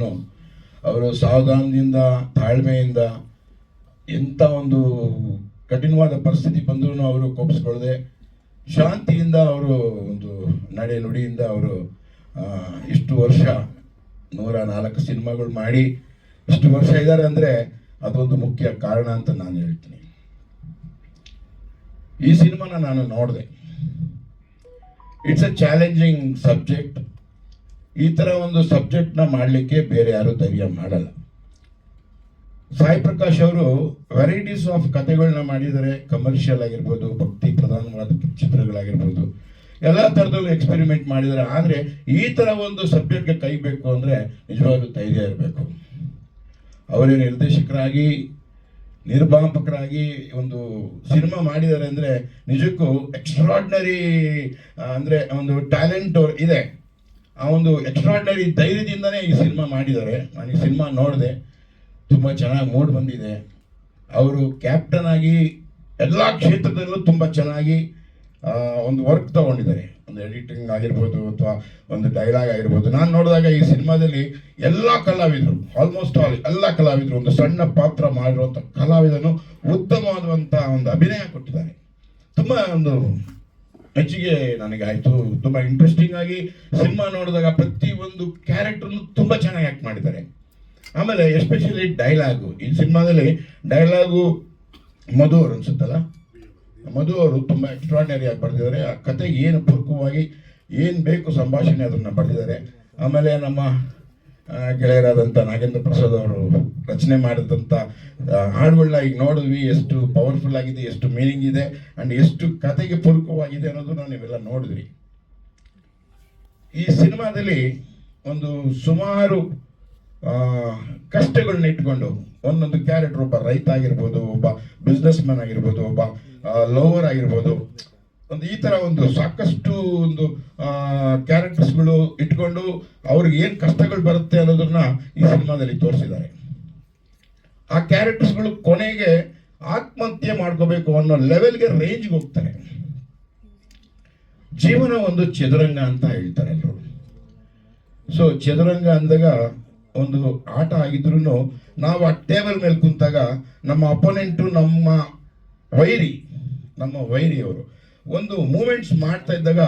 ಅವರು ಸಾವಧಾನದಿಂದ, ತಾಳ್ಮೆಯಿಂದ, ಎಂಥ ಒಂದು ಕಠಿಣವಾದ ಪರಿಸ್ಥಿತಿ ಬಂದರೂ ಅವರು ಕೋಪಿಸ್ಕೊಳ್ಳದೆ ಶಾಂತಿಯಿಂದ ಅವರು ಒಂದು ನಡೆ ನುಡಿಯಿಂದ ಅವರು ಇಷ್ಟು ವರ್ಷ 104 ಸಿನಿಮಾಗಳು ಮಾಡಿ ಇಷ್ಟು ವರ್ಷ ಇದ್ದಾರೆ ಅಂದರೆ ಅದೊಂದು ಮುಖ್ಯ ಕಾರಣ ಅಂತ ನಾನು ಹೇಳ್ತೀನಿ. ಈ ಸಿನಿಮಾನ ನಾನು ನೋಡಿದೆ. It's a challenging subject. ಈ ಥರ ಒಂದು ಸಬ್ಜೆಕ್ಟ್ನ ಮಾಡಲಿಕ್ಕೆ ಬೇರೆ ಯಾರು ಧೈರ್ಯ ಮಾಡಲ್ಲ. ಸಾಯಿ ಪ್ರಕಾಶ್ ಅವರು ವೆರೈಟೀಸ್ ಆಫ್ ಕಥೆಗಳನ್ನ ಮಾಡಿದ್ದಾರೆ. ಕಮರ್ಷಿಯಲ್ ಆಗಿರ್ಬೋದು, ಭಕ್ತಿ ಪ್ರಧಾನವಾದ ಚಿತ್ರಗಳಾಗಿರ್ಬೋದು, ಎಲ್ಲ ಥರದಲ್ಲೂ ಎಕ್ಸ್ಪೆರಿಮೆಂಟ್ ಮಾಡಿದ್ದಾರೆ. ಆದರೆ ಈ ಥರ ಒಂದು ಸಬ್ಜೆಕ್ಟ್ಗೆ ಕೈ ಬೇಕು ಅಂದರೆ ನಿಜವಾಗ್ಲೂ ಧೈರ್ಯ ಇರಬೇಕು. ಅವರೇ ನಿರ್ದೇಶಕರಾಗಿ, ನಿರ್ಮಾಪಕರಾಗಿ ಒಂದು ಸಿನಿಮಾ ಮಾಡಿದ್ದಾರೆ ಅಂದರೆ ನಿಜಕ್ಕೂ ಎಕ್ಸ್ಟ್ರಾರ್ಡಿನರಿ, ಅಂದರೆ ಒಂದು ಟ್ಯಾಲೆಂಟ್ ಇದೆ. ಆ ಒಂದು ಎಕ್ಸ್ಟ್ರಾರ್ಡಿನರಿ ಧೈರ್ಯದಿಂದನೇ ಈ ಸಿನಿಮಾ ಮಾಡಿದ್ದಾರೆ. ನಾನು ಈ ಸಿನಿಮಾ ನೋಡಿದೆ, ತುಂಬ ಚೆನ್ನಾಗಿ ಮೂಡ್ ಬಂದಿದೆ. ಅವರು ಕ್ಯಾಪ್ಟನ್ ಆಗಿ ಎಲ್ಲ ಕ್ಷೇತ್ರದಲ್ಲೂ ತುಂಬ ಚೆನ್ನಾಗಿ ಒಂದು ವರ್ಕ್ ತಗೊಂಡಿದ್ದಾರೆ. ಒಂದು ಎಡಿಟಿಂಗ್ ಆಗಿರ್ಬೋದು ಅಥವಾ ಒಂದು ಡೈಲಾಗ್ ಆಗಿರ್ಬೋದು. ನಾನು ನೋಡಿದಾಗ ಈ ಸಿನಿಮಾದಲ್ಲಿ ಎಲ್ಲ ಕಲಾವಿದರು, ಆಲ್ಮೋಸ್ಟ್ ಆಲ್ ಎಲ್ಲ ಕಲಾವಿದರು, ಒಂದು ಸಣ್ಣ ಪಾತ್ರ ಮಾಡಿರುವಂಥ ಕಲಾವಿದನು ಉತ್ತಮವಾದಂಥ ಒಂದು ಅಭಿನಯ ಕೊಟ್ಟಿದ್ದಾರೆ. ತುಂಬ ಒಂದು ಮೆಚ್ಚುಗೆ ನನಗಾಯಿತು. ತುಂಬ ಇಂಟ್ರೆಸ್ಟಿಂಗ್ ಆಗಿ ಸಿನಿಮಾ ನೋಡಿದಾಗ ಪ್ರತಿ ಒಂದು ಕ್ಯಾರೆಕ್ಟರ್ನು ತುಂಬ ಚೆನ್ನಾಗಿ ಆ್ಯಕ್ಟ್ ಮಾಡಿದ್ದಾರೆ. ಆಮೇಲೆ ಎಸ್ಪೆಷಲಿ ಡೈಲಾಗು, ಈ ಸಿನಿಮಾದಲ್ಲಿ ಡೈಲಾಗು ಮಧು ಅವರು ಅನ್ಸುತ್ತಲ್ಲ, ಮಧು ಅವರು ತುಂಬ ಎಕ್ಸ್ಟ್ರಾರ್ಡಿನರಿ ಆಗಿ ಬರೆದಿದ್ದಾರೆ. ಆ ಕತೆಗೆ ಏನು ಪೂರಕವಾಗಿ ಏನು ಬೇಕು ಸಂಭಾಷಣೆ ಅದನ್ನು ಬರೆದಿದ್ದಾರೆ. ಆಮೇಲೆ ನಮ್ಮ ಗೆಳೆಯರಾದಂಥ ನಾಗೇಂದ್ರ ಪ್ರಸಾದ್ ಅವರು ರಚನೆ ಮಾಡಿದಂಥ ಹಾಡುಗಳನ್ನ ಈಗ ನೋಡಿದ್ವಿ, ಎಷ್ಟು ಪವರ್ಫುಲ್ ಆಗಿದೆ, ಎಷ್ಟು ಮೀನಿಂಗ್ ಇದೆ ಆ್ಯಂಡ್ ಎಷ್ಟು ಕತೆಗೆ ಪೂರಕವಾಗಿದೆ ಅನ್ನೋದನ್ನ ನೀವೆಲ್ಲ ನೋಡಿದ್ರಿ. ಈ ಸಿನಿಮಾದಲ್ಲಿ ಒಂದು ಸುಮಾರು ಕಷ್ಟಗಳನ್ನ ಇಟ್ಕೊಂಡು ಒಂದೊಂದು ಕ್ಯಾರೆಕ್ಟರ್, ಒಬ್ಬ ರೈತ ಆಗಿರ್ಬೋದು, ಒಬ್ಬ ಬಿಸ್ನೆಸ್ ಮ್ಯಾನ್ ಆಗಿರ್ಬೋದು, ಒಬ್ಬ ಲವರ್ ಆಗಿರ್ಬೋದು, ಒಂದು ಈ ಥರ ಒಂದು ಸಾಕಷ್ಟು ಒಂದು ಕ್ಯಾರೆಕ್ಟರ್ಸ್ಗಳು ಇಟ್ಕೊಂಡು ಅವ್ರಿಗೆ ಏನು ಕಷ್ಟಗಳು ಬರುತ್ತೆ ಅನ್ನೋದನ್ನ ಈ ಸಿನಿಮಾದಲ್ಲಿ ತೋರಿಸಿದ್ದಾರೆ. ಆ ಕ್ಯಾರೆಕ್ಟರ್ಸ್ಗಳು ಕೊನೆಗೆ ಆತ್ಮಹತ್ಯೆ ಮಾಡ್ಕೋಬೇಕು ಅನ್ನೋ ಲೆವೆಲ್ಗೆ ರೇಂಜ್ಗೆ ಹೋಗ್ತಾರೆ. ಜೀವನ ಒಂದು ಚದುರಂಗ ಅಂತ ಹೇಳ್ತಾರೆ ಎಲ್ಲರೂ. ಸೊ ಚದುರಂಗ ಅಂದಾಗ ಒಂದು ಆಟ ಆಗಿದ್ರು ನಾವು ಆ ಟೇಬಲ್ ಮೇಲೆ ಕುಂತಾಗ ನಮ್ಮ ಅಪೋನೆಂಟು ನಮ್ಮ ವೈರಿಯವರು ಒಂದು ಮೂಮೆಂಟ್ಸ್ ಮಾಡ್ತಾ ಇದ್ದಾಗ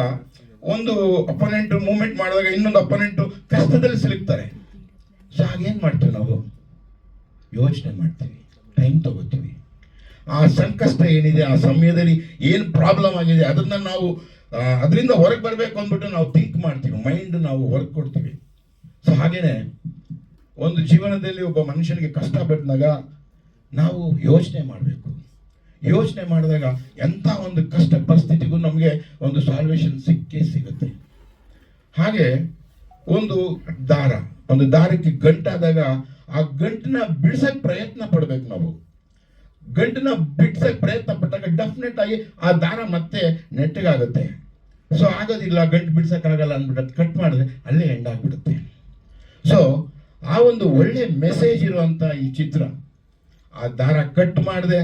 ಒಂದು ಅಪೋನೆಂಟ್ ಮೂವ್ಮೆಂಟ್ ಮಾಡಿದಾಗ ಇನ್ನೊಂದು ಅಪೋನೆಂಟು ಕಷ್ಟದಲ್ಲಿ ಸಿಲುಕ್ತಾರೆ. ಸೊ ಹಾಗೇನು ಮಾಡ್ತೀವಿ ನಾವು? ಯೋಚನೆ ಮಾಡ್ತೀವಿ, ಟೈಮ್ ತಗೋತೀವಿ. ಆ ಸಂಕಷ್ಟ ಏನಿದೆ, ಆ ಸಮಯದಲ್ಲಿ ಏನು ಪ್ರಾಬ್ಲಮ್ ಆಗಿದೆ ಅದನ್ನ ನಾವು ಅದರಿಂದ ಹೊರಗೆ ಬರಬೇಕು ಅಂದ್ಬಿಟ್ಟು ನಾವು ಥಿಂಕ್ ಮಾಡ್ತೀವಿ, ಮೈಂಡ್ ನಾವು ಹೊರಗೆ ಕೊಡ್ತೀವಿ. ಸೊ ಹಾಗೇನೆ ಒಂದು ಜೀವನದಲ್ಲಿ ಒಬ್ಬ ಮನುಷ್ಯನಿಗೆ ಕಷ್ಟ ಬಂದಾಗ ನಾವು ಯೋಚನೆ ಮಾಡಬೇಕು. ಯೋಚನೆ ಮಾಡಿದಾಗ ಎಂಥ ಒಂದು ಕಷ್ಟ ಪರಿಸ್ಥಿತಿಗೂ ನಮಗೆ ಒಂದು ಸಾಲ್ವೇಷನ್ ಸಿಕ್ಕೇ ಸಿಗುತ್ತೆ. ಹಾಗೆ ಒಂದು ದಾರಕ್ಕೆ ಗಂಟಾದಾಗ ಆ ಗಂಟನ್ನ ಬಿಡಿಸಕ್ಕೆ ಪ್ರಯತ್ನ ಪಡ್ಬೇಕು ನಾವು. ಗಂಟನ್ನ ಬಿಡ್ಸಕ್ಕೆ ಪ್ರಯತ್ನ ಪಟ್ಟಾಗ ಡೆಫಿನೆಟ್ ಆಗಿ ಆ ದಾರ ಮತ್ತೆ ನೆಟ್ಟಗಾಗುತ್ತೆ. ಸೊ ಆಗೋದಿಲ್ಲ, ಗಂಟು ಬಿಡ್ಸಕ್ಕಾಗಲ್ಲ ಅಂದ್ಬಿಟ್ಟು ಕಟ್ ಮಾಡಿದ್ರೆ ಅಲ್ಲೇ ಎಂಡ್ ಆಗಿಬಿಡುತ್ತೆ. ಸೊ ಆ ಒಂದು ಒಳ್ಳೆ ಮೆಸೇಜ್ ಇರುವಂಥ ಈ ಚಿತ್ರ, ಆ ದಾರ ಕಟ್ ಮಾಡಿದೆ,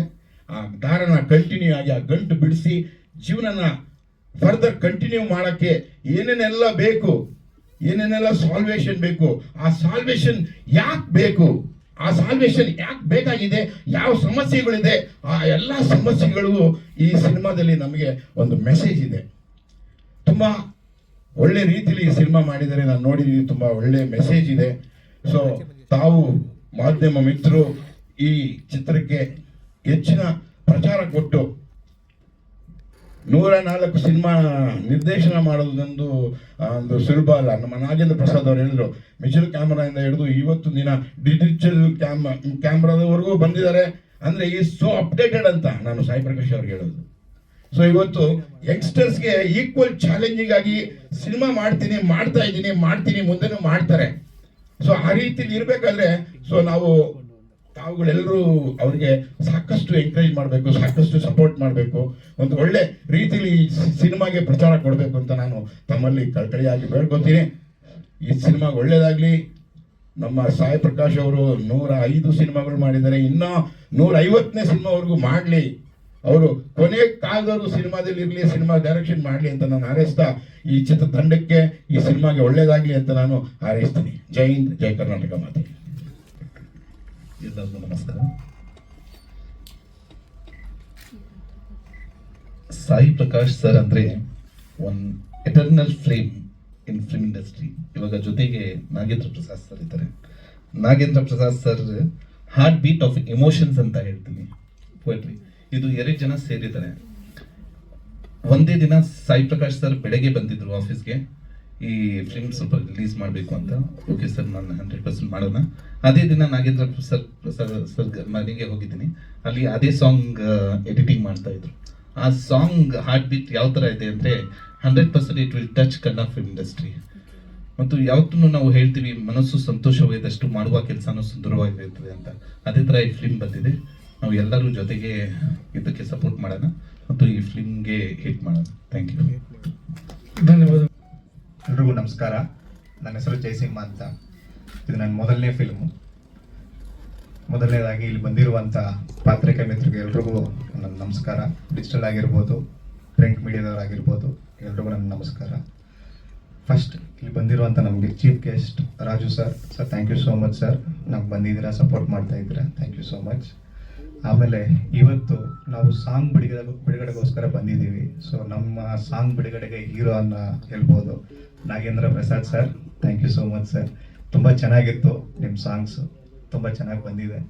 ಆ ದಾರನ ಕಂಟಿನ್ಯೂ ಆಗಿ ಆ ಗಂಟು ಬಿಡಿಸಿ ಜೀವನನ ಫರ್ದರ್ ಕಂಟಿನ್ಯೂ ಮಾಡೋಕ್ಕೆ ಏನೇನೆಲ್ಲ ಬೇಕು, ಏನೇನೆಲ್ಲ ಸಾಲ್ವೇಷನ್ ಬೇಕು, ಆ ಸಾಲ್ವೇಷನ್ ಯಾಕೆ ಬೇಕು, ಆ ಸಾಲ್ವೇಷನ್ ಯಾಕೆ ಬೇಕಾಗಿದೆ, ಯಾವ ಸಮಸ್ಯೆಗಳಿದೆ, ಆ ಎಲ್ಲ ಸಮಸ್ಯೆಗಳಿಗೂ ಈ ಸಿನಿಮಾದಲ್ಲಿ ನಮಗೆ ಒಂದು ಮೆಸೇಜ್ ಇದೆ. ತುಂಬ ಒಳ್ಳೆ ರೀತಿಯಲ್ಲಿ ಈ ಸಿನಿಮಾ ಮಾಡಿದರೆ ನಾನು ನೋಡಿದ್ದೀನಿ, ತುಂಬ ಒಳ್ಳೆ ಮೆಸೇಜ್ ಇದೆ. ಸೊ ತಾವು ಮಾಧ್ಯಮ ಮಿತ್ರರು ಈ ಚಿತ್ರಕ್ಕೆ ಹೆಚ್ಚಿನ ಪ್ರಚಾರ ಕೊಟ್ಟು 104 ಸಿನಿಮಾ ನಿರ್ದೇಶನ ಮಾಡೋದೊಂದು ಒಂದು ಸುಲಭ ಅಲ್ಲ. ನಮ್ಮ ನಾಗೇಂದ್ರ ಪ್ರಸಾದ್ ಅವರು ಹೇಳಿದ್ರು, ಮಿಚಲ್ ಕ್ಯಾಮ್ರಾಯಿಂದ ಹಿಡಿದು ಇವತ್ತು ದಿನ ಡಿಜಿಟಲ್ ಕ್ಯಾಮ್ರಾದವರೆಗೂ ಬಂದಿದ್ದಾರೆ. ಅಂದರೆ ಈ ಸೋ ಅಪ್ಡೇಟೆಡ್ ಅಂತ ನಾನು ಸಾಯಿ ಪ್ರಕಾಶ್ ಅವ್ರಿಗೆ ಹೇಳೋದು. ಸೊ ಇವತ್ತು ಯಂಗ್ಸ್ಟರ್ಸ್ಗೆ ಈಕ್ವಲ್ ಚಾಲೆಂಜಿಂಗ್ ಆಗಿ ಸಿನಿಮಾ ಮಾಡ್ತೀನಿ ಮುಂದೆನೂ ಮಾಡ್ತಾರೆ. ಸೊ ಆ ರೀತಿಲಿ ಇರಬೇಕಾದ್ರೆ ಸೊ ತಾವುಗಳೆಲ್ಲರೂ ಅವ್ರಿಗೆ ಸಾಕಷ್ಟು ಎಂಕರೇಜ್ ಮಾಡಬೇಕು, ಸಾಕಷ್ಟು ಸಪೋರ್ಟ್ ಮಾಡಬೇಕು, ಒಂದು ಒಳ್ಳೆ ರೀತಿಲಿ ಸಿನಿಮಾಗೆ ಪ್ರಚಾರ ಕೊಡಬೇಕು ಅಂತ ನಾನು ತಮ್ಮಲ್ಲಿ ಕಳಕಳಿಯಾಗಿ ಬೇಡ್ಕೊತೀನಿ. ಈ ಸಿನಿಮಾ ಒಳ್ಳೇದಾಗಲಿ. ನಮ್ಮ ಸಾಯಿ ಪ್ರಕಾಶ್ ಅವರು 105 ಸಿನಿಮಾಗಳು ಮಾಡಿದ್ದಾರೆ, ಇನ್ನೂ 150ನೇ ಸಿನಿಮಾವರೆಗೂ ಮಾಡಲಿ. ಅವರು ಕೊನೆ ಕಾಲದವರು ಸಿನಿಮಾದಲ್ಲಿ ಇರಲಿ, ಸಿನಿಮಾ ಡೈರೆಕ್ಷನ್ ಮಾಡಲಿ ಅಂತ ನಾನು ಹಾರೈಸ್ತಾ ಈ ಚಿತ್ರತಂಡಕ್ಕೆ ಈ ಸಿನಿಮಾಗೆ ಒಳ್ಳೇದಾಗಲಿ ಅಂತ ನಾನು ಹಾರೈಸ್ತೀನಿ. ಜೈ ಹಿಂದ್, ಜೈ ಕರ್ನಾಟಕ ಮಾತೆ. ಎಲ್ಲರಿಗೂ ನಮಸ್ಕಾರ. ಸಾಯಿ ಪ್ರಕಾಶ್ ಸರ್ ಅಂದರೆ ಒನ್ ಎಟರ್ನಲ್ ಫ್ಲೇಮ್ ಇನ್ ಫಿಲ್ಮ್ ಇಂಡಸ್ಟ್ರಿ. ಇವಾಗ ಜೊತೆಗೆ ನಾಗೇಂದ್ರ ಪ್ರಸಾದ್ ಸರ್ ಇದ್ದಾರೆ. Nagendra Prasad sir heart beat of emotions ಅಂತ ಹೇಳ್ತೀನಿ ಪೋಯಟ್ರಿ. ಇದು 2 ಜನ ಸೇರಿದ್ದಾರೆ. ಒಂದೇ ದಿನ ಸಾಯಿ ಪ್ರಕಾಶ್ ಸರ್ ಬೆಳಗ್ಗೆ ಬಂದಿದ್ರು ಆಫೀಸ್ಗೆ, ಈ ಫಿಲ್ಮ್ ಸ್ವಲ್ಪ ರಿಲೀಸ್ ಮಾಡಬೇಕು ಅಂತ. ಓಕೆ ಸರ್, ನಾನು 100% ಮಾಡೋಣ. ಅದೇ ದಿನ ನಾಗೇಂದ್ರ ಸರ್ ಮನೆಗೆ ಹೋಗಿದ್ದೀನಿ. ಅಲ್ಲಿ ಅದೇ ಸಾಂಗ್ ಎಡಿಟಿಂಗ್ ಮಾಡ್ತಾ ಇದ್ರು. ಆ ಸಾಂಗ್ ಹಾರ್ಟ್ ಬೀಟ್ ಯಾವ ಥರ ಇದೆ ಅಂದರೆ 100% it will touch Kannada film industry. ಮತ್ತು ಯಾವತ್ತೂ ನಾವು ಹೇಳ್ತೀವಿ, ಮನಸ್ಸು ಸಂತೋಷವಾಗಿದ್ದಷ್ಟು ಮಾಡುವ ಕೆಲಸನೂ ಸುಂದರವಾಗಿರ್ತದೆ ಅಂತ. ಅದೇ ಥರ ಈ ಫಿಲ್ಮ್ ಬಂದಿದೆ. ನಾವು ಎಲ್ಲರೂ ಜೊತೆಗೆ ಇದಕ್ಕೆ ಸಪೋರ್ಟ್ ಮಾಡೋಣ ಮತ್ತು ಈ ಫಿಲ್ಮ್ಗೆ ಹಿಟ್ ಮಾಡೋಣ. ಥ್ಯಾಂಕ್ ಯು, ಧನ್ಯವಾದ. ಎಲ್ರಿಗೂ ನಮಸ್ಕಾರ. ನನ್ನ ಹೆಸರು ಜಯಸಿಂಹ ಅಂತ. ಇದು ನನ್ನ ಮೊದಲನೇ ಫಿಲ್ಮು. ಮೊದಲನೇದಾಗಿ ಇಲ್ಲಿ ಬಂದಿರುವಂಥ ಪಾತ್ರಿಕಾ ಮಿತ್ರರಿಗೆ ಎಲ್ರಿಗೂ ನನ್ನ ನಮಸ್ಕಾರ. ಡಿಜಿಟಲ್ ಆಗಿರ್ಬೋದು, ಪ್ರಿಂಟ್ ಮೀಡಿಯಾದವರಾಗಿರ್ಬೋದು, ಎಲ್ರಿಗೂ ನನ್ನ ನಮಸ್ಕಾರ. ಫಸ್ಟ್ ಇಲ್ಲಿ ಬಂದಿರುವಂಥ ನಮಗೆ chief guest Raju sir, thank you so much sir. ನಮ್ಗೆ ಬಂದಿದ್ದೀರಾ, ಸಪೋರ್ಟ್ ಮಾಡ್ತಾ ಇದ್ದೀರಾ, ಥ್ಯಾಂಕ್ ಯು ಸೋ ಮಚ್. ಆಮೇಲೆ ಇವತ್ತು ನಾವು ಸಾಂಗ್ ಬಿಡುಗಡೆಗೋಸ್ಕರ ಬಂದಿದ್ದೀವಿ. ಸೊ ನಮ್ಮ ಸಾಂಗ್ ಬಿಡುಗಡೆಗೆ ಹೀರೋ ಅನ್ನ ಹೇಳ್ಬೋದು Nagendra Prasad sir. Thank you so much sir. ತುಂಬ ಚೆನ್ನಾಗಿತ್ತು ನಿಮ್ಮ ಸಾಂಗ್ಸು, ತುಂಬ ಚೆನ್ನಾಗಿ ಬಂದಿದೆ.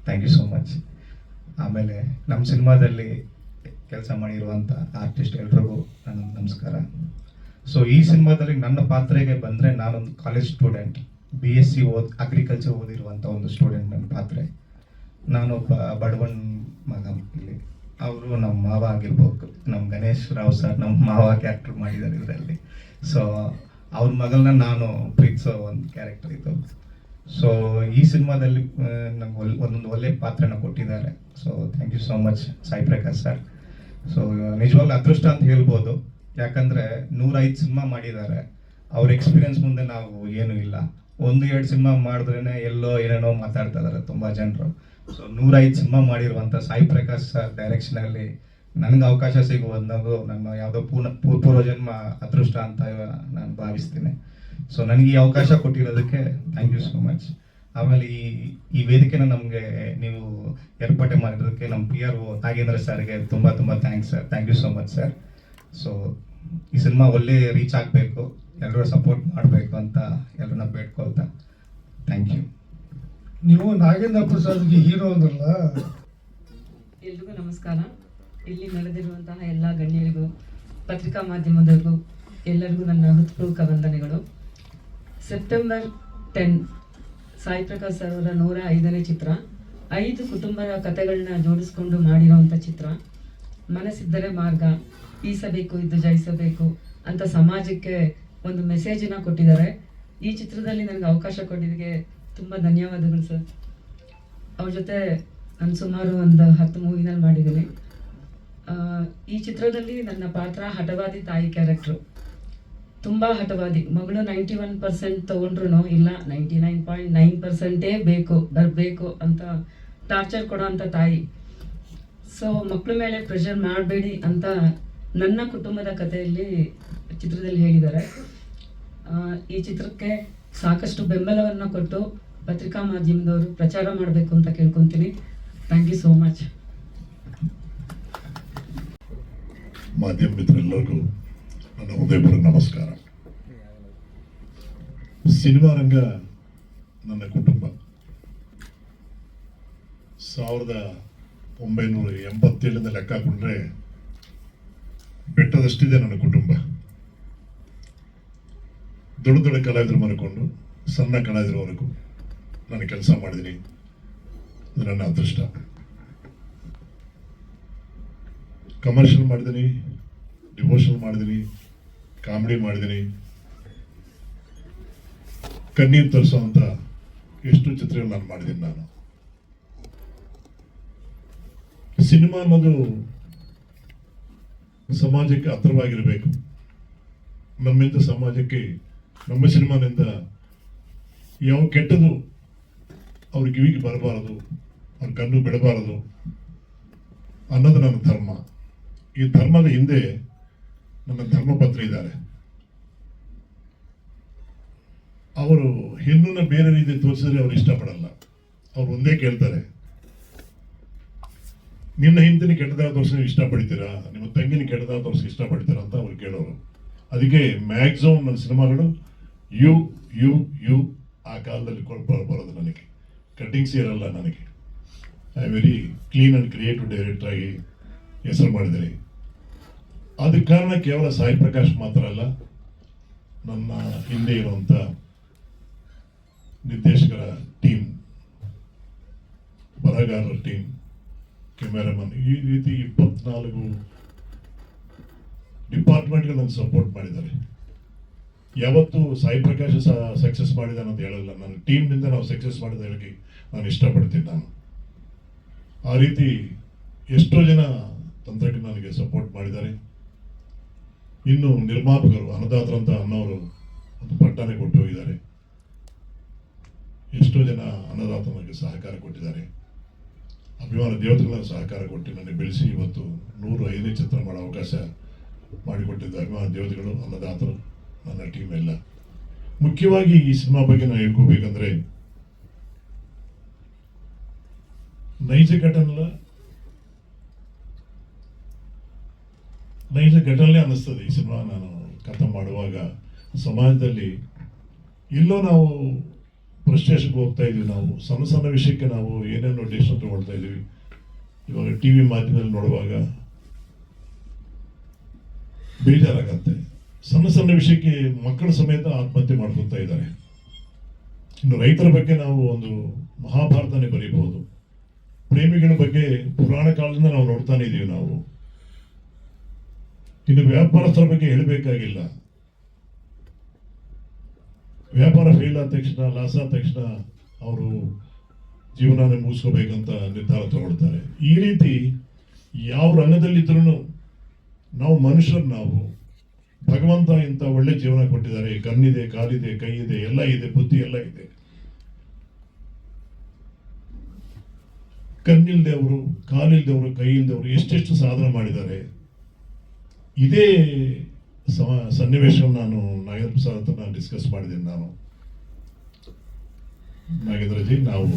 Thank you so much. ಆಮೇಲೆ ನಮ್ಮ ಸಿನಿಮಾದಲ್ಲಿ ಕೆಲಸ ಮಾಡಿರುವಂಥ ಆರ್ಟಿಸ್ಟ್ ಎಲ್ರಿಗೂ ನನ್ನ ನಮಸ್ಕಾರ. ಸೊ ಈ ಸಿನಿಮಾದಲ್ಲಿ ನನ್ನ ಪಾತ್ರೆಗೆ ಬಂದರೆ, ನಾನೊಂದು ಕಾಲೇಜ್ ಸ್ಟೂಡೆಂಟ್, BSc ಅಗ್ರಿಕಲ್ಚರ್ ಓದಿರುವಂಥ ಒಂದು ಸ್ಟೂಡೆಂಟ್ ನನ್ನ ಪಾತ್ರೆ. ನಾನೊಬ್ಬ ಬಡವನ್ ಮಗ. ಇಲ್ಲಿ ಅವರು ನಮ್ಮ ಮಾವ ಆಗಿರ್ಬೇಕು, ನಮ್ಮ ಗಣೇಶ್ ರಾವ್ ಸರ್ ನಮ್ಮ ಮಾವ ಕ್ಯಾರೆಕ್ಟರ್ ಮಾಡಿದ್ದಾರೆ ಇದರಲ್ಲಿ. ಸೊ ಅವ್ರ ಮಗಳನ್ನ ನಾನು ಪ್ರೀತಿಸೋ ಒಂದು ಕ್ಯಾರೆಕ್ಟರ್ ಇದು. ಸೊ ಈ ಸಿನಿಮಾದಲ್ಲಿ ನಮ್ಗೆ ಒಂದೊಂದು ಒಳ್ಳೆ ಪಾತ್ರನ ಕೊಟ್ಟಿದ್ದಾರೆ. So thank you so much Sai Prakash sir. So ನಿಜವಾಗ್ಲೂ ಅದೃಷ್ಟ ಅಂತ ಹೇಳ್ಬೋದು. ಯಾಕಂದರೆ 105 ಸಿನಿಮಾ ಮಾಡಿದ್ದಾರೆ. ಅವ್ರ ಎಕ್ಸ್ಪೀರಿಯನ್ಸ್ ಮುಂದೆ ನಾವು ಏನೂ ಇಲ್ಲ. 1-2 ಸಿನಿಮಾ ಮಾಡಿದ್ರೇ ಎಲ್ಲೋ ಏನೇನೋ ಮಾತಾಡ್ತಾ ಇದ್ದಾರೆ ತುಂಬ ಜನರು. ಸೊ 105 ಸಿನಿಮಾ ಮಾಡಿರುವಂಥ ಸಾಯಿ ಪ್ರಕಾಶ್ ಸರ್ ಡೈರೆಕ್ಷನಲ್ಲಿ ನನಗೆ ಅವಕಾಶ ಸಿಗುವಂಥದ್ದು ನನ್ನ ಯಾವುದೋ ಪೂರ್ವಜನ್ಮ ಅದೃಷ್ಟ ಅಂತ ನಾನು ಭಾವಿಸ್ತೀನಿ. ಸೊ ನನಗೆ ಈ ಅವಕಾಶ ಕೊಟ್ಟಿರೋದಕ್ಕೆ ಥ್ಯಾಂಕ್ ಯು ಸೋ ಮಚ್. ಆಮೇಲೆ ಈ ವೇದಿಕೆನ ನಮಗೆ ನೀವು ಏರ್ಪಾಟು ಮಾಡಿರೋದಕ್ಕೆ ನಮ್ಮ ಪಿ ಆರ್ ಒ ನಾಗೇಂದ್ರ ಸರ್ಗೆ ತುಂಬ ತುಂಬ thanks sir. Thank you so much sir. So ಈ ಸಿನಿಮಾ ಒಳ್ಳೆ ರೀಚ್ ಆಗಬೇಕು, ಎಲ್ಲರೂ ಸಪೋರ್ಟ್ ಮಾಡಬೇಕು ಅಂತ ಎಲ್ಲರನ್ನ ಬೇಡ್ಕೊಳ್ತಾ ಥ್ಯಾಂಕ್ ಯು. ನೀವು ನಾಗೇಂದ್ರ ಪ್ರಸಾದ್ಗೆ ಹೀರೋ ಅಂದ್ರಲ್ಲ. ಎಲ್ರಿಗೂ ನಮಸ್ಕಾರ. ಇಲ್ಲಿ ನಡೆದಿರುವಂತಹ ಎಲ್ಲ ಗಣ್ಯರಿಗೂ, ಪತ್ರಿಕಾ ಮಾಧ್ಯಮದವರಿಗೂ ಎಲ್ಲರಿಗೂ ನನ್ನ ಹೃತ್ಪೂರ್ವಕ ವಂದನೆಗಳು. ಸೆಪ್ಟೆಂಬರ್ 10 ಸಾಯಿ ಪ್ರಕಾಶ್ ಸರ್ ಅವರ 105ನೇ ಚಿತ್ರ. 5 ಕುಟುಂಬದ ಕಥೆಗಳನ್ನ ಜೋಡಿಸ್ಕೊಂಡು ಮಾಡಿರೋವಂಥ ಚಿತ್ರ. ಮನಸ್ಸಿದ್ದರೆ ಮಾರ್ಗ, ಈಸಬೇಕು ಇದ್ದು ಜಯಿಸಬೇಕು ಅಂತ ಸಮಾಜಕ್ಕೆ ಒಂದು ಮೆಸೇಜನ್ನ ಕೊಟ್ಟಿದ್ದಾರೆ. ಈ ಚಿತ್ರದಲ್ಲಿ ನನಗೆ ಅವಕಾಶ ಕೊಟ್ಟಿದ್ದಕ್ಕೆ ತುಂಬ ಧನ್ಯವಾದಗಳು ಸರ್. ಅವ್ರ ಜೊತೆ ನಾನು ಸುಮಾರು ಒಂದು 10 ಮೂವಿನಲ್ಲಿ ಮಾಡಿದ್ದೀನಿ. ಈ ಚಿತ್ರದಲ್ಲಿ ನನ್ನ ಪಾತ್ರ ಹಠವಾದಿ ತಾಯಿ ಕ್ಯಾರೆಕ್ಟ್ರು. ತುಂಬ ಹಠವಾದಿ. ಮಗಳು 91% ತೊಗೊಂಡ್ರು ಇಲ್ಲ 99.9% ಬರಬೇಕು ಅಂತ ಟಾರ್ಚರ್ ಕೊಡೋ ಅಂಥ ತಾಯಿ. ಸೊ ಮಕ್ಕಳ ಮೇಲೆ ಪ್ರೆಷರ್ ಮಾಡಬೇಡಿ ಅಂತ ನನ್ನ ಕುಟುಂಬದ ಕಥೆಯಲ್ಲಿ ಚಿತ್ರದಲ್ಲಿ ಹೇಳಿದ್ದಾರೆ. ಈ ಚಿತ್ರಕ್ಕೆ ಸಾಕಷ್ಟು ಬೆಂಬಲವನ್ನು ಕೊಟ್ಟು ಪತ್ರಿಕಾ ಮಾಧ್ಯಮದವರು ಪ್ರಚಾರ ಮಾಡಬೇಕು ಅಂತ ಕೇಳ್ಕೊತೀನಿ. Thank you so much. ಮಾಧ್ಯಮ ಮಿತ್ರರೆಲ್ಲರಿಗೂ ನನ್ನ ಹೃದಯಪೂರ್ವಕ ನಮಸ್ಕಾರ. ಸಿನಿಮಾ ರಂಗ ನನ್ನ ಕುಟುಂಬ. 1987 ಲೆಕ್ಕ ಹಾಕೊಂಡ್ರೆ ಬೆಟ್ಟದಷ್ಟಿದೆ ನನ್ನ ಕುಟುಂಬ. ದೊಡ್ಡ ದೊಡ್ಡ ಕಲಾವಿದರು ಮರ್ಕೊಂಡು ಸಣ್ಣ ಕಲಾವಿದರವರೆಗೂ ನಾನು ಕೆಲಸ ಮಾಡಿದ್ದೀನಿ. ಅದು ನನ್ನ ಅದೃಷ್ಟ. ಕಮರ್ಷಿಯಲ್ ಮಾಡಿದ್ದೀನಿ, ಡಿವೋಷನಲ್ ಮಾಡಿದ್ದೀನಿ, ಕಾಮಿಡಿ ಮಾಡಿದ್ದೀನಿ, ಕಣ್ಣೀರು ತರಿಸುವಂಥ ಎಷ್ಟು ಚಿತ್ರಗಳು ನಾನು ಮಾಡಿದ್ದೀನಿ. ನಾನು ಸಿನಿಮಾ ಅನ್ನೋದು ಸಮಾಜಕ್ಕೆ ಹತ್ತಿರವಾಗಿರಬೇಕು. ನಮ್ಮಿಂದ ಸಮಾಜಕ್ಕೆ, ನಮ್ಮ ಸಿನಿಮಾನಿಂದ ಯಾವ ಕೆಟ್ಟದು ಅವ್ರ ಕಿವಿಗೆ ಬರಬಾರದು, ಅವ್ರ ಕಣ್ಣು ಬಿಡಬಾರದು ಅನ್ನೋದು ನನ್ನ ಧರ್ಮ. ಈ ಧರ್ಮದ ಹಿಂದೆ ನನ್ನ ಧರ್ಮಪತ್ನಿ ಇದ್ದಾರೆ. ಅವರು ಹೆಣ್ಣನ್ನ ಬೇರೆ ರೀತಿ ತೋರಿಸಿದ್ರೆ ಅವ್ರು ಇಷ್ಟಪಡಲ್ಲ. ಅವ್ರು ಒಂದೇ ಕೇಳ್ತಾರೆ, ನಿನ್ನ ಹಿಂದಿನ ಕೆಟ್ಟದಾಗ ತೋರಿಸಿ ನೀವು ಇಷ್ಟಪಡ್ತೀರಾ, ನಿಮ್ಮ ತಂಗಿನ ಕೆಟ್ಟದಾಗ ತೋರಿಸಿ ಇಷ್ಟಪಡ್ತೀರಾ ಅಂತ ಅವ್ರು ಕೇಳೋರು. ಅದಕ್ಕೆ ಮ್ಯಾಕ್ಸಿಮಮ್ ನನ್ನ ಸಿನಿಮಾಗಳು ಯು ಯು ಯು ಆ ಕಾಲದಲ್ಲಿ ಬರೋದು. ನನಗೆ ಕಟ್ಟಿಂಗ್ಸ್ ಇರಲ್ಲ. ನನಗೆ I very clean and creative director ಆಗಿ ಹೆಸರು ಮಾಡಿದ್ದೀನಿ. ಅದಕ್ಕೆ ಕಾರಣ ಕೇವಲ ಸಾಯಿ ಪ್ರಕಾಶ್ ಮಾತ್ರ ಅಲ್ಲ, ನನ್ನ ಹಿಂದೆ ಇರುವಂಥ ನಿರ್ದೇಶಕರ ಟೀಮ್, ಬರಹಗಾರರ ಟೀಮ್, ಕ್ಯಾಮೆರಾಮನ್, ಈ ರೀತಿ 24 ಡಿಪಾರ್ಟ್ಮೆಂಟ್ಗಳು ನನಗೆ ಸಪೋರ್ಟ್ ಮಾಡಿದ್ದಾರೆ. ಯಾವತ್ತು ಸಾಯಿ ಪ್ರಕಾಶ್ ಸಕ್ಸಸ್ ಮಾಡಿದಾನೆ ಅಂತ ಹೇಳಲ್ಲ, ನನ್ನ ಟೀಮ್ನಿಂದ ನಾವು ಸಕ್ಸಸ್ ಮಾಡಿದ ಹೇಳಕ್ಕೆ ನಾನು ಇಷ್ಟಪಡ್ತೀನಿ. ನಾನು ಆ ರೀತಿ ಎಷ್ಟೋ ಜನ ತಂತ್ರಜ್ಞರು ನನಗೆ ಸಪೋರ್ಟ್ ಮಾಡಿದ್ದಾರೆ. ಇನ್ನು ನಿರ್ಮಾಪಕರು, ಅನ್ನದಾತರಂತ ಅನ್ನೋರು ಒಂದು ಪಟ್ಟನೆ ಕೊಟ್ಟು ಹೋಗಿದ್ದಾರೆ. ಎಷ್ಟೋ ಜನ ಅನ್ನದಾತ ನನಗೆ ಸಹಕಾರ ಕೊಟ್ಟಿದ್ದಾರೆ. ಅಭಿಮಾನ ದೇವತೆಗಳ ಸಹಕಾರ ಕೊಟ್ಟು ನನಗೆ ಬೆಳೆಸಿ ಇವತ್ತು 105ನೇ ಚಿತ್ರ ಮಾಡೋ ಅವಕಾಶ ಮಾಡಿಕೊಟ್ಟಿದ್ದ ಅಭಿಮಾನ ದೇವತೆಗಳು, ಅನ್ನದಾತರು, ನನ್ನ ಟೀಮ್ ಎಲ್ಲ. ಮುಖ್ಯವಾಗಿ ಈ ಸಿನಿಮಾ ಬಗ್ಗೆ ನಾನು ಹೇಳ್ಕೋಬೇಕಂದ್ರೆ, ನೈಜ ಘಟನೆ ಅನ್ನಿಸ್ತದೆ ಈ ಸಿನಿಮಾ ನಾನು ಕಥೆ ಮಾಡುವಾಗ. ಸಮಾಜದಲ್ಲಿ ಎಲ್ಲೋ ನಾವು ಫ್ರಸ್ಟ್ರೇಷನ್ಗೆ ಹೋಗ್ತಾ ಇದೀವಿ. ನಾವು ಸಣ್ಣ ಸಣ್ಣ ವಿಷಯಕ್ಕೆ ನಾವು ಏನೇನೋ ಡಿಸಿಷನ್ ತಗೊಳ್ತಾ ಇದೀವಿ. ಇವಾಗ TV ಮಾಧ್ಯಮದಲ್ಲಿ ನೋಡುವಾಗ ಬೇಜಾರಾಗತ್ತೆ. ಸಣ್ಣ ಸಣ್ಣ ವಿಷಯಕ್ಕೆ ಮಕ್ಕಳ ಸಮೇತ ಆತ್ಮಹತ್ಯೆ ಮಾಡ್ಕೊತಾ ಇದ್ದಾರೆ. ಇನ್ನು ರೈತರ ಬಗ್ಗೆ ನಾವು ಒಂದು ಮಹಾಭಾರತನೇ ಬರೀಬಹುದು. ಪ್ರೇಮಿಗಳ ಬಗ್ಗೆ ಪುರಾಣ ಕಾಲದಿಂದ ನಾವು ನೋಡ್ತಾನೆ ಇದೀವಿ ನಾವು. ಇನ್ನು ವ್ಯಾಪಾರಸ್ಥರ ಬಗ್ಗೆ ಹೇಳಬೇಕಾಗಿಲ್ಲ. ವ್ಯಾಪಾರ ಫೇಲ್ ಆದ ತಕ್ಷಣ, ಲಾಸ್ ಆದ ತಕ್ಷಣ ಅವರು ಜೀವನನೇ ಮುಗಿಸ್ಕೋಬೇಕಂತ ನಿರ್ಧಾರ ತಗೊಳ್ತಾರೆ. ಈ ರೀತಿ ಯಾವ ರಂಗದಲ್ಲಿದ್ರೂ ನಾವು ಮನುಷ್ಯರು, ನಾವು ಭಗವಂತ ಇಂಥ ಒಳ್ಳೆ ಜೀವನ ಕೊಟ್ಟಿದ್ದಾರೆ. ಕಣ್ಣಿದೆ, ಕಾಲಿದೆ, ಕೈ ಇದೆ, ಎಲ್ಲ ಇದೆ, ಬುದ್ಧಿ ಎಲ್ಲ ಇದೆ. ಕಣ್ಣಿಲ್ದವರು, ಕಾಲಿಲ್ದವರು, ಕೈ ಇಲ್ದವರು ಎಷ್ಟೆಷ್ಟು ಸಾಧನೆ ಮಾಡಿದ್ದಾರೆ. ಇದೇ ಸನ್ನಿವೇಶವನ್ನು ನಾನು ನಾಗೇಂದ್ರ ಪ್ರಸಾದ್ ಹತ್ರ ಡಿಸ್ಕಸ್ ಮಾಡಿದ್ದೀನಿ. ನಾನು ನಾಗೇಂದ್ರಜಿ, ನಾವು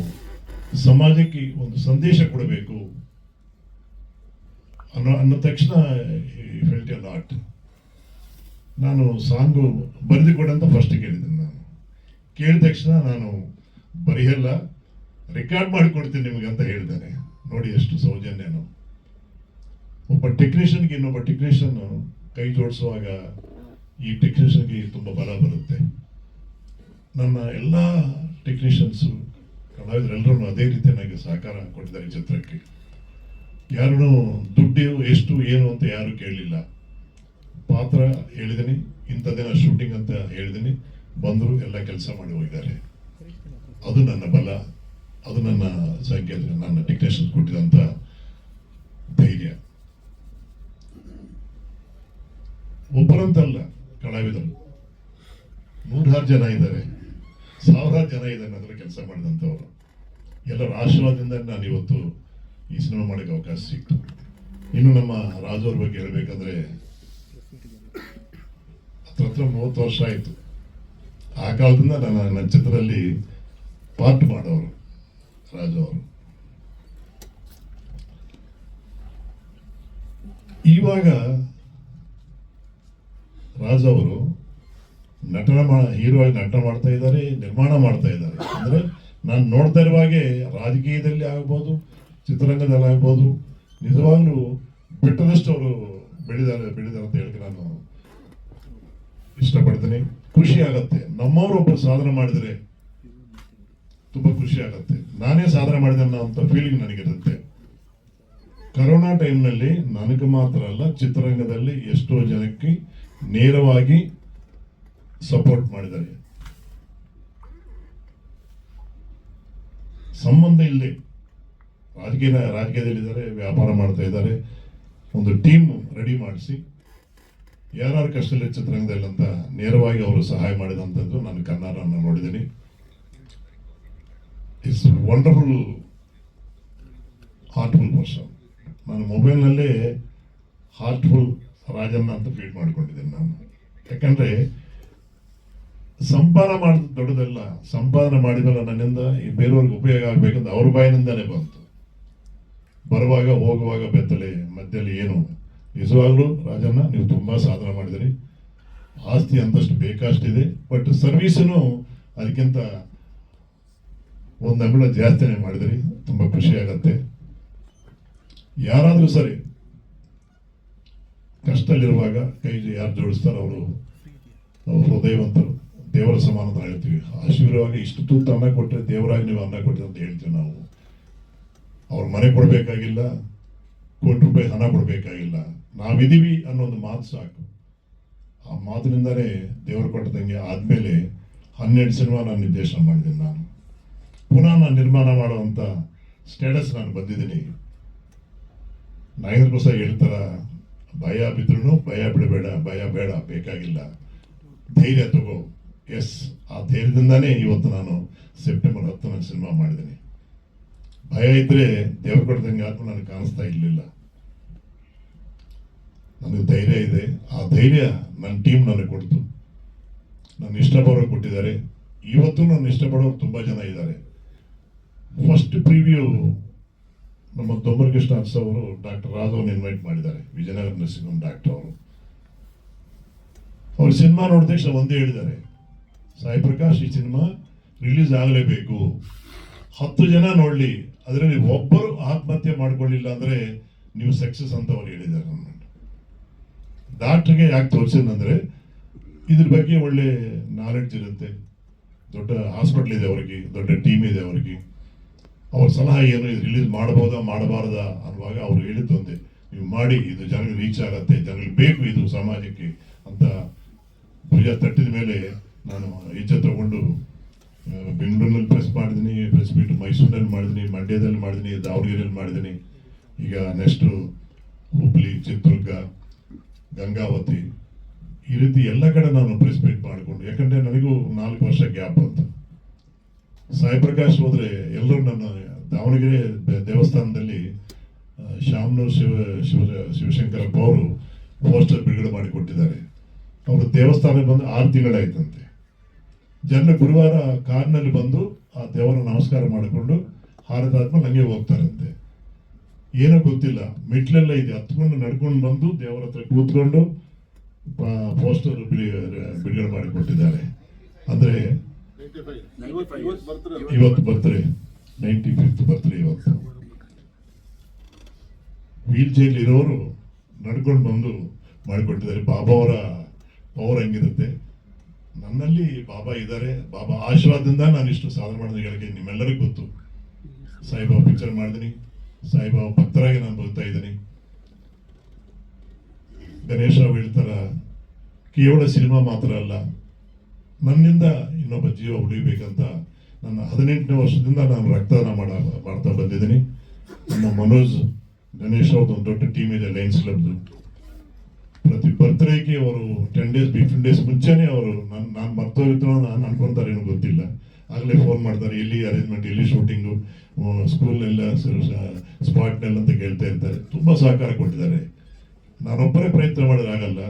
ಸಮಾಜಕ್ಕೆ ಒಂದು ಸಂದೇಶ ಕೊಡಬೇಕು ಅನ್ನೋ ತಕ್ಷಣ ಫೆಲ್ಟ್ ಎ ಲಾಟ್. ನಾನು ಸಾಂಗು ಬರೆದು ಕೊಡಂತ ಫಸ್ಟ್ ಕೇಳಿದ್ದೀನಿ. ನಾನು ಕೇಳಿದ ತಕ್ಷಣ ನಾನು ಬರೆಯಲ್ಲ, ರೆಕಾರ್ಡ್ ಮಾಡಿಕೊಡ್ತೀನಿ ನಿಮಗೆ ಅಂತ ಹೇಳಿದ್ದೇನೆ. ನೋಡಿ ಎಷ್ಟು ಸೌಜನ್ಯನು. ಒಬ್ಬ ಟೆಕ್ನಿಷಿಯನ್ಗೆ ಇನ್ನೊಬ್ಬ ಟೆಕ್ನಿಷಿಯನ್ ಕೈ ಜೋಡಿಸುವಾಗ ಈ ಟೆಕ್ನಿಷಿಯನ್ಗೆ ತುಂಬ ಬಲ ಬರುತ್ತೆ. ನನ್ನ ಎಲ್ಲ ಟೆಕ್ನಿಷಿಯನ್ಸು ಕಲಾವಿದರೆಲ್ಲರೂ ಅದೇ ರೀತಿ ನನಗೆ ಸಹಕಾರ ಕೊಟ್ಟಿದ್ದಾರೆ ಈ ಚಿತ್ರಕ್ಕೆ. ಯಾರೂ ದುಡ್ಡು ಎಷ್ಟು ಏನು ಅಂತ ಯಾರು ಕೇಳಲಿಲ್ಲ. ಪಾತ್ರ ಹೇಳಿದ್ದೀನಿ, ಇಂಥದ್ದೇನ ಶೂಟಿಂಗ್ ಅಂತ ಹೇಳಿದ್ದೀನಿ, ಬಂದರು, ಎಲ್ಲ ಕೆಲಸ ಮಾಡಿ ಹೋಗಿದ್ದಾರೆ. ಅದು ನನ್ನ ಬಲ, ಅದು ನನ್ನ ಸಂಕೇತ, ನನ್ನ ಟೆಕ್ನಿಷಿಯನ್ ಕೊಟ್ಟಿದಂಥ ಧೈರ್ಯ. ಒಬ್ಬರಂತಲ್ಲ, ಕಲಾವಿದರು 100 ಜನ ಇದ್ದಾರೆ, 1000 ಜನ ಇದ್ದಾರೆ ಅದರಲ್ಲಿ ಕೆಲಸ ಮಾಡಿದಂಥವ್ರು. ಎಲ್ಲರ ಆಶೀರ್ವಾದದಿಂದ ನಾನು ಇವತ್ತು ಈ ಸಿನಿಮಾ ಮಾಡೋಕ್ಕೆ ಅವಕಾಶ ಸಿಕ್ತು. ಇನ್ನು ನಮ್ಮ ರಾಜು ಅವ್ರ ಬಗ್ಗೆ ಹೇಳಬೇಕಂದ್ರೆ, ಹತ್ರ 30 ವರ್ಷ ಆಯಿತು. ಆ ಕಾಲದಿಂದ ನನ್ನ ಚಿತ್ರದಲ್ಲಿ ಪಾರ್ಟ್ ಮಾಡೋರು ರಾಜು ಅವರು. ಇವಾಗ ರಾಜು ಅವರು ಹೀರೋ ಆಗಿ ನಟನೆ ಮಾಡ್ತಾ ಇದ್ದಾರೆ, ನಿರ್ಮಾಣ ಮಾಡ್ತಾ ಇದ್ದಾರೆ. ಅಂದ್ರೆ ನಾನು ನೋಡ್ತಾ ಇರುವಾಗೆ ರಾಜಕೀಯದಲ್ಲಿ ಆಗ್ಬೋದು, ಚಿತ್ರರಂಗದಲ್ಲಿ ಆಗ್ಬೋದು, ನಿಜವಾಗ್ಲೂ ಬೆಟ್ಟದಷ್ಟು ಅವರು ಬೆಳೆದಾರೆ ಅಂತ ಹೇಳಕ್ಕೆ ನಾನು ಇಷ್ಟಪಡ್ತೀನಿ. ಖುಷಿ ಆಗತ್ತೆ, ನಮ್ಮವರೊಬ್ಬರು ಸಾಧನೆ ಮಾಡಿದರೆ ತುಂಬಾ ಖುಷಿ ಆಗತ್ತೆ. ನಾನೇ ಸಾಧನೆ ಮಾಡಿದೆ ಅನ್ನೋ ಫೀಲಿಂಗ್ ನನಗಿರುತ್ತೆ. ಕರೋನಾ ಟೈಮ್ನಲ್ಲಿ ನನಗೆ ಮಾತ್ರ ಅಲ್ಲ, ಚಿತ್ರರಂಗದಲ್ಲಿ ಎಷ್ಟೋ ಜನಕ್ಕೆ ನೇರವಾಗಿ ಸಪೋರ್ಟ್ ಮಾಡಿದ್ದಾರೆ. ಸಂಬಂಧ ಇಲ್ಲದೆ ರಾಜಕೀಯದಲ್ಲಿದ್ದಾರೆ, ವ್ಯಾಪಾರ ಮಾಡ್ತಾ ಇದ್ದಾರೆ. ಒಂದು ಟೀಮ್ ರೆಡಿ ಮಾಡಿಸಿ ಯಾರು ಕಷ್ಟದಲ್ಲಿ ಚಿತ್ರರಂಗದಲ್ಲಿ ಅಂತ ನೇರವಾಗಿ ಅವರು ಸಹಾಯ ಮಾಡಿದಂಥದ್ದು ನಾನು ಕನ್ನಡ ನೋಡಿದ್ದೀನಿ. It's wonderful, heartful person. ನಾನು ಮೊಬೈಲ್ನಲ್ಲೇ ಹಾರ್ಟ್ಫುಲ್ ರಾಜನ್ನ ಅಂತ ಫೀಡ್ ಮಾಡ್ಕೊಂಡಿದ್ದೇನೆ ನಾನು. ಯಾಕಂದ್ರೆ ಸಂಪಾದನೆ ಮಾಡಿದ ದೊಡ್ಡದಲ್ಲ, ಸಂಪಾದನೆ ಮಾಡಿದಲ್ಲ ನನ್ನಿಂದ ಈ ಬೇರೆಯವ್ರಿಗೆ ಉಪಯೋಗ ಆಗ್ಬೇಕಂತ ಅವ್ರ ಬಾಯಿನಿಂದಾನೇ ಬಂತು. ಬರುವಾಗ ಹೋಗುವಾಗ ಬೆತ್ತಲೆ, ಮಧ್ಯದಲ್ಲಿ ಏನು. ನಿಜವಾಗ್ಲೂ ರಾಜಣ್ಣ, ನೀವು ತುಂಬಾ ಸಾಧನೆ ಮಾಡಿದಿರಿ. ಆಸ್ತಿ ಅಂತಷ್ಟು ಬೇಕಷ್ಟಿದೆ, ಬಟ್ ಸರ್ವಿಸನು ಅದಕ್ಕಿಂತ ಒಂದು ಅಂಗುಳ ಜಾಸ್ತಿನೇ ಮಾಡಿದಿರಿ. ತುಂಬಾ ಖುಷಿ ಆಗತ್ತೆ. ಯಾರಾದ್ರೂ ಸರಿ ಕಷ್ಟದಲ್ಲಿರುವಾಗ ಕೈ ಯಾರು ಜೋಡಿಸ್ತಾರೋ ಅವರು ಹೃದಯವಂತರು, ದೇವರ ಸಮಾನ ಅಂತ ಹೇಳ್ತೀವಿ. ಆಶೀರ್ವಾದ ಇಷ್ಟು ತುತ್ತು ಅನ್ನ ಕೊಟ್ಟರೆ ದೇವರಾಗಿ ನೀವು ಅನ್ನ ಕೊಟ್ಟಿರಿ ಅಂತ ಹೇಳ್ತೀವಿ ನಾವು. ಅವ್ರ ಮನೆ ಕೊಡಬೇಕಾಗಿಲ್ಲ, ₹1 ಹಣ ಕೊಡಬೇಕಾಗಿಲ್ಲ, ನಾವಿದೀವಿ ಅನ್ನೋದು ಮಾತು ಸಾಕು. ಆ ಮಾತಿನಿಂದಲೇ ದೇವರು ಕೊಟ್ಟದಂಗೆ ಆದಮೇಲೆ 12 ಸಿನಿಮಾ ನಾನು ನಿರ್ದೇಶನ ಮಾಡಿದ್ದೀನಿ. ನಾನು ಪುನಃ ನಾನು ನಿರ್ಮಾಣ ಮಾಡುವಂಥ ಸ್ಟೇಟಸ್ ನಾನು ಬಂದಿದ್ದೀನಿ. ನಾಗೇಂದ್ರ ಪ್ರಸಾದ್ ಹೇಳ್ತಾರ, ಭಯ ಬಿದ್ರೂ ಭಯ ಬಿಡಬೇಡ, ಭಯ ಬೇಡ, ಬೇಕಾಗಿಲ್ಲ, ಧೈರ್ಯ ತಗೋ. ಎಸ್, ಆ ಧೈರ್ಯದಿಂದಾನೇ ಇವತ್ತು ನಾನು ಸೆಪ್ಟೆಂಬರ್ 10 ನಾನು ಸಿನಿಮಾ ಮಾಡಿದ್ದೀನಿ. ಭಯ ಇದ್ರೆ ದೇವ್ರು ಕೊಡ್ದಂಗೆ ಆತ್ಮ ನನಗೆ ಕಾಣಿಸ್ತಾ ಇರಲಿಲ್ಲ. ನನಗೆ ಧೈರ್ಯ ಇದೆ. ಆ ಧೈರ್ಯ ನನ್ನ ಟೀಮ್ ನನಗೆ ಕೊಡ್ತು. ನನ್ನ ಇಷ್ಟಪಡೋರು ಕೊಟ್ಟಿದ್ದಾರೆ. ಇವತ್ತು ನನ್ನ ಇಷ್ಟಪಡೋರು ತುಂಬ ಜನ ಇದ್ದಾರೆ. ಫಸ್ಟ್ ಪ್ರಿವ್ಯೂ ನಮ್ಮ ದೊಂಬರಕೃಷ್ಣ ಅರಸ್ ಅವರು ಡಾಕ್ಟರ್ ರಾಘವನ್ ಇನ್ವೈಟ್ ಮಾಡಿದ್ದಾರೆ, ವಿಜಯನಗರ ನರ್ಸಿಂಗ್ ಹೋಮ್ ಡಾಕ್ಟರ್ ಅವರು. ಅವ್ರ ಸಿನಿಮಾ ನೋಡಿದ ತಕ್ಷಣ ಒಂದೇ ಹೇಳಿದ್ದಾರೆ, ಸಾಯಿ ಪ್ರಕಾಶ್ ಈ ಸಿನಿಮಾ ರಿಲೀಸ್ ಆಗಲೇಬೇಕು, 10 ಜನ ನೋಡಲಿ, ಅದರಲ್ಲಿ ಒಬ್ಬರು ಆತ್ಮಹತ್ಯೆ ಮಾಡ್ಕೊಳ್ಳಿಲ್ಲ ಅಂದರೆ ನೀವು ಸಕ್ಸಸ್ ಅಂತ ಅವ್ರು ಹೇಳಿದ್ದಾರೆ. ನನ್ನ ಡಾಕ್ಟ್ರಿಗೆ ಯಾಕೆ ತೋರಿಸಿದಂದ್ರೆ ಇದ್ರ ಬಗ್ಗೆ ಒಳ್ಳೆ ನಾಲೆಡ್ಜ್ ಇರುತ್ತೆ, ದೊಡ್ಡ ಹಾಸ್ಪಿಟ್ಲ್ ಇದೆ ಅವರಿಗೆ, ದೊಡ್ಡ ಟೀಮ್ ಇದೆ ಅವರಿಗೆ. ಅವ್ರ ಸಲಹೆ ಏನು, ಇದು ರಿಲೀಸ್ ಮಾಡ್ಬೋದಾ ಮಾಡಬಾರ್ದಾ ಅನ್ನುವಾಗ ಅವ್ರು ಹೇಳಿದ್ದೊಂದೇ, ನೀವು ಮಾಡಿ, ಇದು ಜನಗಳಿಗೆ ರೀಚ್ ಆಗತ್ತೆ, ಜನಗಳಿಗೆ ಬೇಕು ಇದು ಸಮಾಜಕ್ಕೆ ಅಂತ ಭುಜ ತಟ್ಟಿದ ಮೇಲೆ ನಾನು ಈಚೆ ತಗೊಂಡು ಬೆಂಗಳೂರಿನಲ್ಲಿ ಪ್ರೆಸ್ ಮಾಡಿದ್ದೀನಿ, ಪ್ರೆಸ್ ಮೀಟ್ ಮೈಸೂರಿನಲ್ಲಿ ಮಾಡಿದ್ದೀನಿ, ಮಂಡ್ಯದಲ್ಲಿ ಮಾಡಿದ್ದೀನಿ, ದಾವಣಗೆರೆಯಲ್ಲಿ ಮಾಡಿದ್ದೀನಿ. ಈಗ ನೆಕ್ಸ್ಟು ಹುಬ್ಳಿ, ಚಿತ್ರದುರ್ಗ, ಗಂಗಾವತಿ, ಈ ರೀತಿ ಎಲ್ಲ ಕಡೆ ನಾನು ಪ್ರೆಸ್ ಮೀಟ್ ಮಾಡಿಕೊಂಡು, ಯಾಕಂದರೆ ನನಗೂ 4 ವರ್ಷ ಗ್ಯಾಪ್ ಬಂತು. ಸಾಯಿ ಪ್ರಕಾಶ್ ಹೋದರೆ ಎಲ್ಲರೂ ನನ್ನ ದಾವಣಗೆರೆ ದೇವಸ್ಥಾನದಲ್ಲಿ ಶಾಮನೂರು ಶಿವಶಂಕರಪ್ಪ ಅವರು ಪೋಸ್ಟರ್ ಬಿಡುಗಡೆ ಮಾಡಿ ಕೊಟ್ಟಿದ್ದಾರೆ. ಅವರು ದೇವಸ್ಥಾನಕ್ಕೆ ಬಂದು 6 ತಿಂಗಳಾಯ್ತಂತೆ. ಜನ ಗುರುವಾರ ಕಾರ್ನಲ್ಲಿ ಬಂದು ಆ ದೇವರ ನಮಸ್ಕಾರ ಮಾಡಿಕೊಂಡು ಹಾರದಾದ್ಮೇಲೆ ಹಂಗೆ ಹೋಗ್ತಾರಂತೆ. ಏನೋ ಗೊತ್ತಿಲ್ಲ, ಮೆಟ್ಲೆಲ್ಲ ಇದೆ, ಹತ್ಕೊಂಡು ನಡ್ಕೊಂಡು ಬಂದು ದೇವರ ಹತ್ರ ಕೂತ್ಕೊಂಡು ಪೋಸ್ಟರ್ ಬಿಡುಗಡೆ ಮಾಡಿ ಕೊಟ್ಟಿದ್ದಾರೆ. ಅಂದರೆ ಇವತ್ತು ಬರ್ತ್ಡೇ, 95th ಬರ್ತ್ಡೇ ಇವತ್ತು. ವೀಲ್ ಚೇರ್ ಇರೋರು ನಡ್ಕೊಂಡು ಬಂದು ಮಾಡಿಕೊಟ್ಟಿದ್ದಾರೆ. ಬಾಬಾ ಅವರ ಪವರ್ ಹೆಂಗಿರುತ್ತೆ, ನನ್ನಲ್ಲಿ ಬಾಬಾ ಇದ್ದಾರೆ, ಬಾಬಾ ಆಶೀರ್ವಾದದಿಂದ ನಾನು ಇಷ್ಟು ಸಾಧನೆ ಮಾಡಿದ ಹೇಳಕ್ಕೆ ನಿಮ್ಮೆಲ್ಲರಿಗೂ ಗೊತ್ತು. ಸಾಯಿಬಾಬಾ ಪಿಕ್ಚರ್ ಮಾಡಿದ್ದೀನಿ, ಸಾಯಿಬಾಬಾ ಭಕ್ತರಾಗಿ ನಾನು ಬದುಕ್ತಾ ಇದ್ದೀನಿ. ಗಣೇಶ ಹೇಳ್ತಾರ, ಕೇವಲ ಸಿನಿಮಾ ಮಾತ್ರ ಅಲ್ಲ, ನನ್ನಿಂದ ಇನ್ನೊಬ್ಬ ಜೀವ ಉಳಿಬೇಕಂತ ನನ್ನ 18ನೇ ವರ್ಷದಿಂದ ನಾನು ರಕ್ತದಾನ ಮಾಡ್ತಾ ಬಂದಿದ್ದೀನಿ. ನಮ್ಮ ಮನೋಜ್ ಗಣೇಶ್ ಅವ್ರದ್ದು ಒಂದು ದೊಡ್ಡ ಟೀಮ್ ಇದೆ ಲಯನ್ಸ್ ಕ್ಲಬ್ದು. ಪ್ರತಿ ಬರ್ತ್ಡೇಗೆ ಅವರು 10 days 15 days ಮುಂಚೆನೇ ಅವರು ನಾನು ಮರ್ತೋಗಿತ್ತು ನಾನು ಅನ್ಕೊಂತಾರೆ ಏನೋ ಗೊತ್ತಿಲ್ಲ, ಆಗಲೇ ಫೋನ್ ಮಾಡ್ತಾರೆ, ಎಲ್ಲಿ ಅರೇಂಜ್ಮೆಂಟ್, ಎಲ್ಲಿ ಶೂಟಿಂಗು, ಸ್ಕೂಲ್ನೆಲ್ಲ ಸ್ಪಾಟ್ನೆಲ್ಲ ಅಂತ ಕೇಳ್ತಾ ಇರ್ತಾರೆ. ತುಂಬ ಸಹಕಾರ ಕೊಟ್ಟಿದ್ದಾರೆ. ನಾನೊಬ್ಬರೇ ಪ್ರಯತ್ನ ಮಾಡೋದಾಗಲ್ಲ,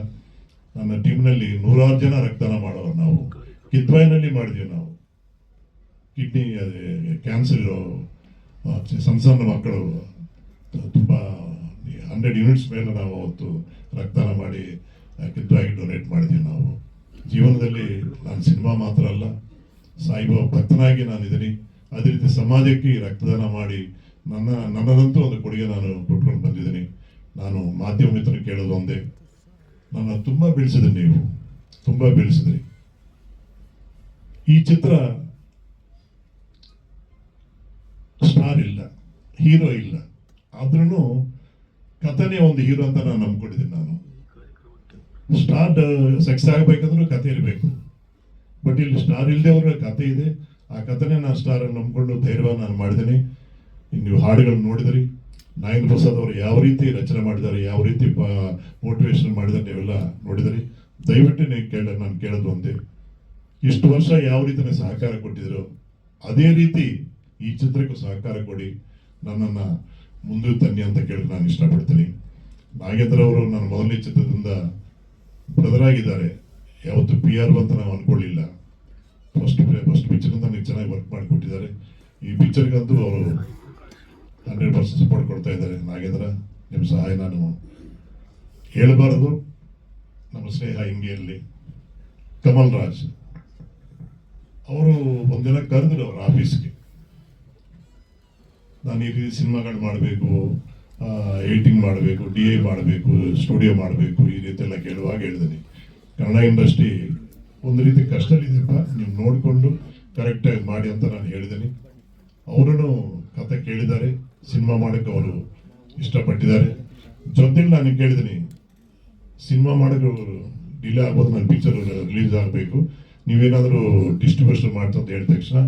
ನನ್ನ ಟೀಮ್ನಲ್ಲಿ 100 ಜನ ರಕ್ತದಾನ ಮಾಡೋರು. ನಾವು ಕಿದ್ವಾಯಿನಲ್ಲಿ ಮಾಡಿದ್ವಿ. ನಾವು ಕಿಡ್ನಿ ಕ್ಯಾನ್ಸರ್ ಇರೋ ಸಣ್ಣ ಸಣ್ಣ ಮಕ್ಕಳು ತುಂಬ 100 units ಮೇಲೆ ನಾವು ಅವತ್ತು ರಕ್ತದಾನ ಮಾಡಿ ಕಿದ್ವಾಯಿಗೆ ಡೊನೇಟ್ ಮಾಡಿದ್ವಿ. ನಾವು ಜೀವನದಲ್ಲಿ ನಾನು ಸಿನಿಮಾ ಮಾತ್ರ ಅಲ್ಲ, ಸಾಯಿಬಾಬಾ ಭಕ್ತನಾಗಿ ನಾನಿದ್ದೀನಿ. ಅದೇ ರೀತಿ ಸಮಾಜಕ್ಕೆ ಈ ರಕ್ತದಾನ ಮಾಡಿ ನನ್ನದಂತೂ ಒಂದು ಕೊಡುಗೆ ನಾನು ಕೊಟ್ಕೊಂಡು ಬಂದಿದ್ದೀನಿ. ನಾನು ಮಾಧ್ಯಮ ಮಿತ್ರರು ಕೇಳೋದು ಒಂದೇ, ನನ್ನ ತುಂಬ ಬೆಳೆಸಿದ್ರಿ, ನೀವು ತುಂಬ ಬೆಳೆಸಿದ್ರಿ. ಈ ಚಿತ್ರ ಸ್ಟಾರ್ ಇಲ್ಲ, ಹೀರೋ ಇಲ್ಲ, ಆದ್ರೂ ಕಥೆನೇ ಒಂದು ಹೀರೋ ಅಂತ ನಾನು ನಂಬ್ಕೊಂಡಿದ್ದೀನಿ. ನಾನು ಸ್ಟಾರ್ ಸಕ್ಸಸ್ ಆಗಬೇಕಂದ್ರೂ ಕಥೆ ಇರಬೇಕು, ಬಟ್ ಇಲ್ಲಿ ಸ್ಟಾರ್ ಇಲ್ಲದೆ ಅವ್ರ ಕಥೆ ಇದೆ. ಆ ಕಥೆನೇ ನಾನು ಸ್ಟಾರ್ ನಂಬ್ಕೊಂಡು ಧೈರ್ಯವಾಗಿ ನಾನು ಮಾಡಿದ್ದೀನಿ. ನೀವು ಹಾಡುಗಳು ನೋಡಿದ್ರಿ, ನಾಯನ್ ಪ್ರಸಾದ್ ಅವರು ಯಾವ ರೀತಿ ರಚನೆ ಮಾಡಿದ್ದಾರೆ, ಯಾವ ರೀತಿ ಮೋಟಿವೇಶನ್ ಮಾಡಿದ್ದಾರೆ, ನೀವೆಲ್ಲ ನೋಡಿದ್ರಿ. ದಯವಿಟ್ಟು ನಾನು ಕೇಳೋದು ಒಂದೇ, ಇಷ್ಟು ವರ್ಷ ಯಾವ ರೀತಿ ಸಹಕಾರ ಕೊಟ್ಟಿದ್ರು ಅದೇ ರೀತಿ ಈ ಚಿತ್ರಕ್ಕೂ ಸಹಕಾರ ಕೊಡಿ, ನನ್ನನ್ನು ಮುಂದೆ ತನ್ನಿ ಅಂತ ಕೇಳಿ ನಾನು ಇಷ್ಟಪಡ್ತೀನಿ. ನಾಗೇಂದ್ರ ಅವರು ನನ್ನ ಮೊದಲನೇ ಚಿತ್ರದಿಂದ ಬ್ರದರ್ ಆಗಿದ್ದಾರೆ. ಯಾವತ್ತು PR ಅಂತ ನಾವು ಅನ್ಕೊಳ್ಳಿಲ್ಲ. ಫಸ್ಟ್ ಪಿಕ್ಚರಿಂದ ನನಗೆ ಚೆನ್ನಾಗಿ ವರ್ಕ್ ಮಾಡಿಕೊಟ್ಟಿದ್ದಾರೆ. ಈ ಪಿಕ್ಚರ್ಗಂತೂ ಅವರು 100% ಸಪೋರ್ಟ್ ಕೊಡ್ತಾ ಇದ್ದಾರೆ. ನಾಗೇಂದ್ರ, ನಿಮ್ಮ ಸಹಾಯ ನಾನು ಹೇಳಬಾರದು. ನಮ್ಮ ಸ್ನೇಹ ಹಿಂಗೆ ಇರಲಿ. ಕಮಲ್ ರಾಜ್ ಅವರು ಒಂದಿನ ಕರೆದ್ರು ಅವ್ರ ಆಫೀಸ್ಗೆ, ನಾನು ಈ ರೀತಿ ಸಿನಿಮಾಗಳು ಮಾಡಬೇಕು, ಎಡಿಟಿಂಗ್ ಮಾಡಬೇಕು, DA ಮಾಡಬೇಕು, ಸ್ಟುಡಿಯೋ ಮಾಡಬೇಕು, ಈ ರೀತಿ ಎಲ್ಲ ಕೇಳುವಾಗ ಹೇಳಿದ್ದೀನಿ, ಕನ್ನಡ ಇಂಡಸ್ಟ್ರಿ ಒಂದು ರೀತಿ ಕಷ್ಟದಲ್ಲಿದೆಯಪ್ಪ, ನೀವು ನೋಡಿಕೊಂಡು ಕರೆಕ್ಟಾಗಿ ಮಾಡಿ ಅಂತ ನಾನು ಹೇಳಿದ್ದೀನಿ. ಅವರೂ ಕತೆ ಕೇಳಿದ್ದಾರೆ, ಸಿನಿಮಾ ಮಾಡೋಕ್ಕೆ ಅವರು ಇಷ್ಟಪಟ್ಟಿದ್ದಾರೆ. ಜೊತೆಲಿ ನಾನು ಕೇಳಿದ್ದೀನಿ, ಸಿನಿಮಾ ಮಾಡೋಕ್ಕೆ ಡಿಲೇ ಆಗ್ಬೋದು, ನನ್ನ ಪಿಕ್ಚರ್ ರಿಲೀಸ್ ಆಗಬೇಕು, ನೀವೇನಾದರೂ ಡಿಸ್ಟ್ರಿಬ್ಯೂಷನ್ ಮಾಡ್ತಾ ಅಂತ ಹೇಳಿದ ತಕ್ಷಣ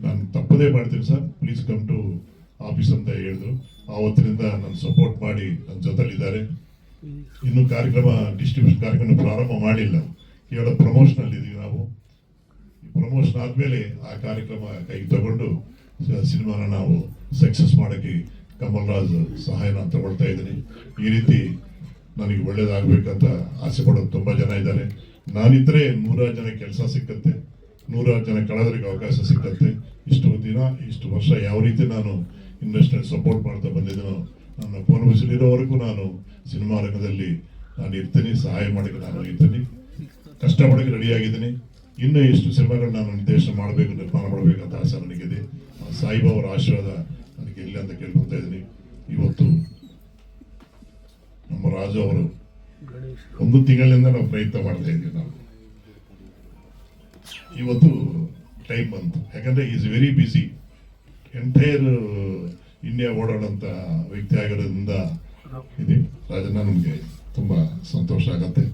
ನಾನು ತಪ್ಪದೇ ಮಾಡ್ತೀನಿ sir, please come to office ಅಂತ ಹೇಳಿದ್ರು. ಆವತ್ತಿನಿಂದ ನಾನು ಸಪೋರ್ಟ್ ಮಾಡಿ ನನ್ನ ಜೊತೆಲಿದ್ದಾರೆ. ಇನ್ನೂ ಡಿಸ್ಟ್ರಿಬ್ಯೂಷನ್ ಕಾರ್ಯಕ್ರಮ ಪ್ರಾರಂಭ ಮಾಡಿಲ್ಲ, ಕೇವಲ ಪ್ರಮೋಷನಲ್ಲಿ ಇದ್ದೀವಿ ನಾವು. ಈ ಪ್ರಮೋಷನ್ ಆದಮೇಲೆ ಆ ಕಾರ್ಯಕ್ರಮ ಕೈಗೆ ತಗೊಂಡು ಸಿನಿಮಾನ ನಾವು ಸಕ್ಸಸ್ ಮಾಡೋಕ್ಕೆ ಕಮಲ್ ರಾಜ್ ಸಹಾಯ ನಾನು ತಗೊಳ್ತಾ ಇದ್ದೀನಿ. ಈ ರೀತಿ ನನಗೆ ಒಳ್ಳೇದಾಗಬೇಕಂತ ಆಸೆ ಪಡೋದು ತುಂಬ ಜನ ಇದ್ದಾರೆ. ನಾನಿದ್ರೆ 100 ಜನ ಕೆಲಸ ಸಿಕ್ಕತ್ತೆ, 100 ಜನ ಕಲಾವಿದರಿಗೆ ಅವಕಾಶ ಸಿಕ್ಕತ್ತೆ. ಇಷ್ಟು ವರ್ಷ ಯಾವ ರೀತಿ ನಾನು ಇಂಡಸ್ಟ್ರಿಯಲ್ಲಿ ಸಪೋರ್ಟ್ ಮಾಡ್ತಾ ಬಂದಿದ್ದೀನೋ, ನನ್ನ ಫೋನ್ ಬಿಸಿಲಿರೋವರೆಗೂ ನಾನು ಸಿನಿಮಾ ರಂಗದಲ್ಲಿ ನಾನು ಇರ್ತೀನಿ, ಸಹಾಯ ಮಾಡೋಕ್ಕೆ ನಾನು ಇರ್ತೀನಿ, ಕಷ್ಟಪಡೋಕ್ಕೆ ರೆಡಿಯಾಗಿದ್ದೀನಿ. ಇನ್ನೂ ಎಷ್ಟು ಸಿನಿಮಾಗಳು ನಾನು ನಿರ್ದೇಶನ ಮಾಡಬೇಕು, ನಿರ್ಮಾಣ ಮಾಡಬೇಕಂತ ಆಸೆ ನನಗಿದೆ. ಸಾಯಿಬಾಬಾ ಅವರ ಆಶೀರ್ವಾದ ನನಗೆ ಇಲ್ಲ ಅಂತ ಕೇಳ್ಕೊತಾ ಇದ್ದೀನಿ. ಇವತ್ತು ನಮ್ಮ ರಾಜು ಅವರು 1 ತಿಂಗಳಿಂದ ನಾವು ಪ್ರಯತ್ನ ಮಾಡ್ತಾ ಇದ್ದೀವಿ. ನಾವು ಇವತ್ತು ಟೈಮ್ ಬಂತು, ಯಾಕಂದ್ರೆ is very busy, entire India ಓಡಾಡೋಂಥ ವ್ಯಕ್ತಿ ಆಗಿರೋದ್ರಿಂದ ಇದೆ. ರಾಜಣ್ಣ, ನಮಗೆ ತುಂಬ ಸಂತೋಷ ಆಗತ್ತೆ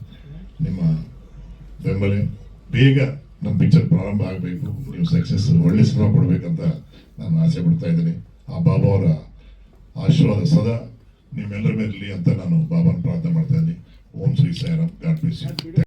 ನಿಮ್ಮ ಬೆಂಬಲ. ಬೇಗ ನಮ್ಮ ಪಿಕ್ಚರ್ ಪ್ರಾರಂಭ ಆಗಬೇಕು, ನೀವು ಸಕ್ಸಸ್ ಒಳ್ಳೆ ಸಿನಿಮಾ ಕೊಡಬೇಕಂತ ನಾನು ಆಸೆ ಪಡ್ತಾ ಇದ್ದೀನಿ. ಆ ಬಾಬಾ ಅವರ ಆಶೀರ್ವಾದ ಸದಾ ನಿಮ್ಮೆಲ್ಲರ ಮೇಲೆ ಇರಲಿ ಅಂತ ನಾನು ಬಾಬಾನ ಪ್ರಾರ್ಥನೆ ಮಾಡ್ತಾ ಇದ್ದೀನಿ. Om Shri Sairam. God bless you.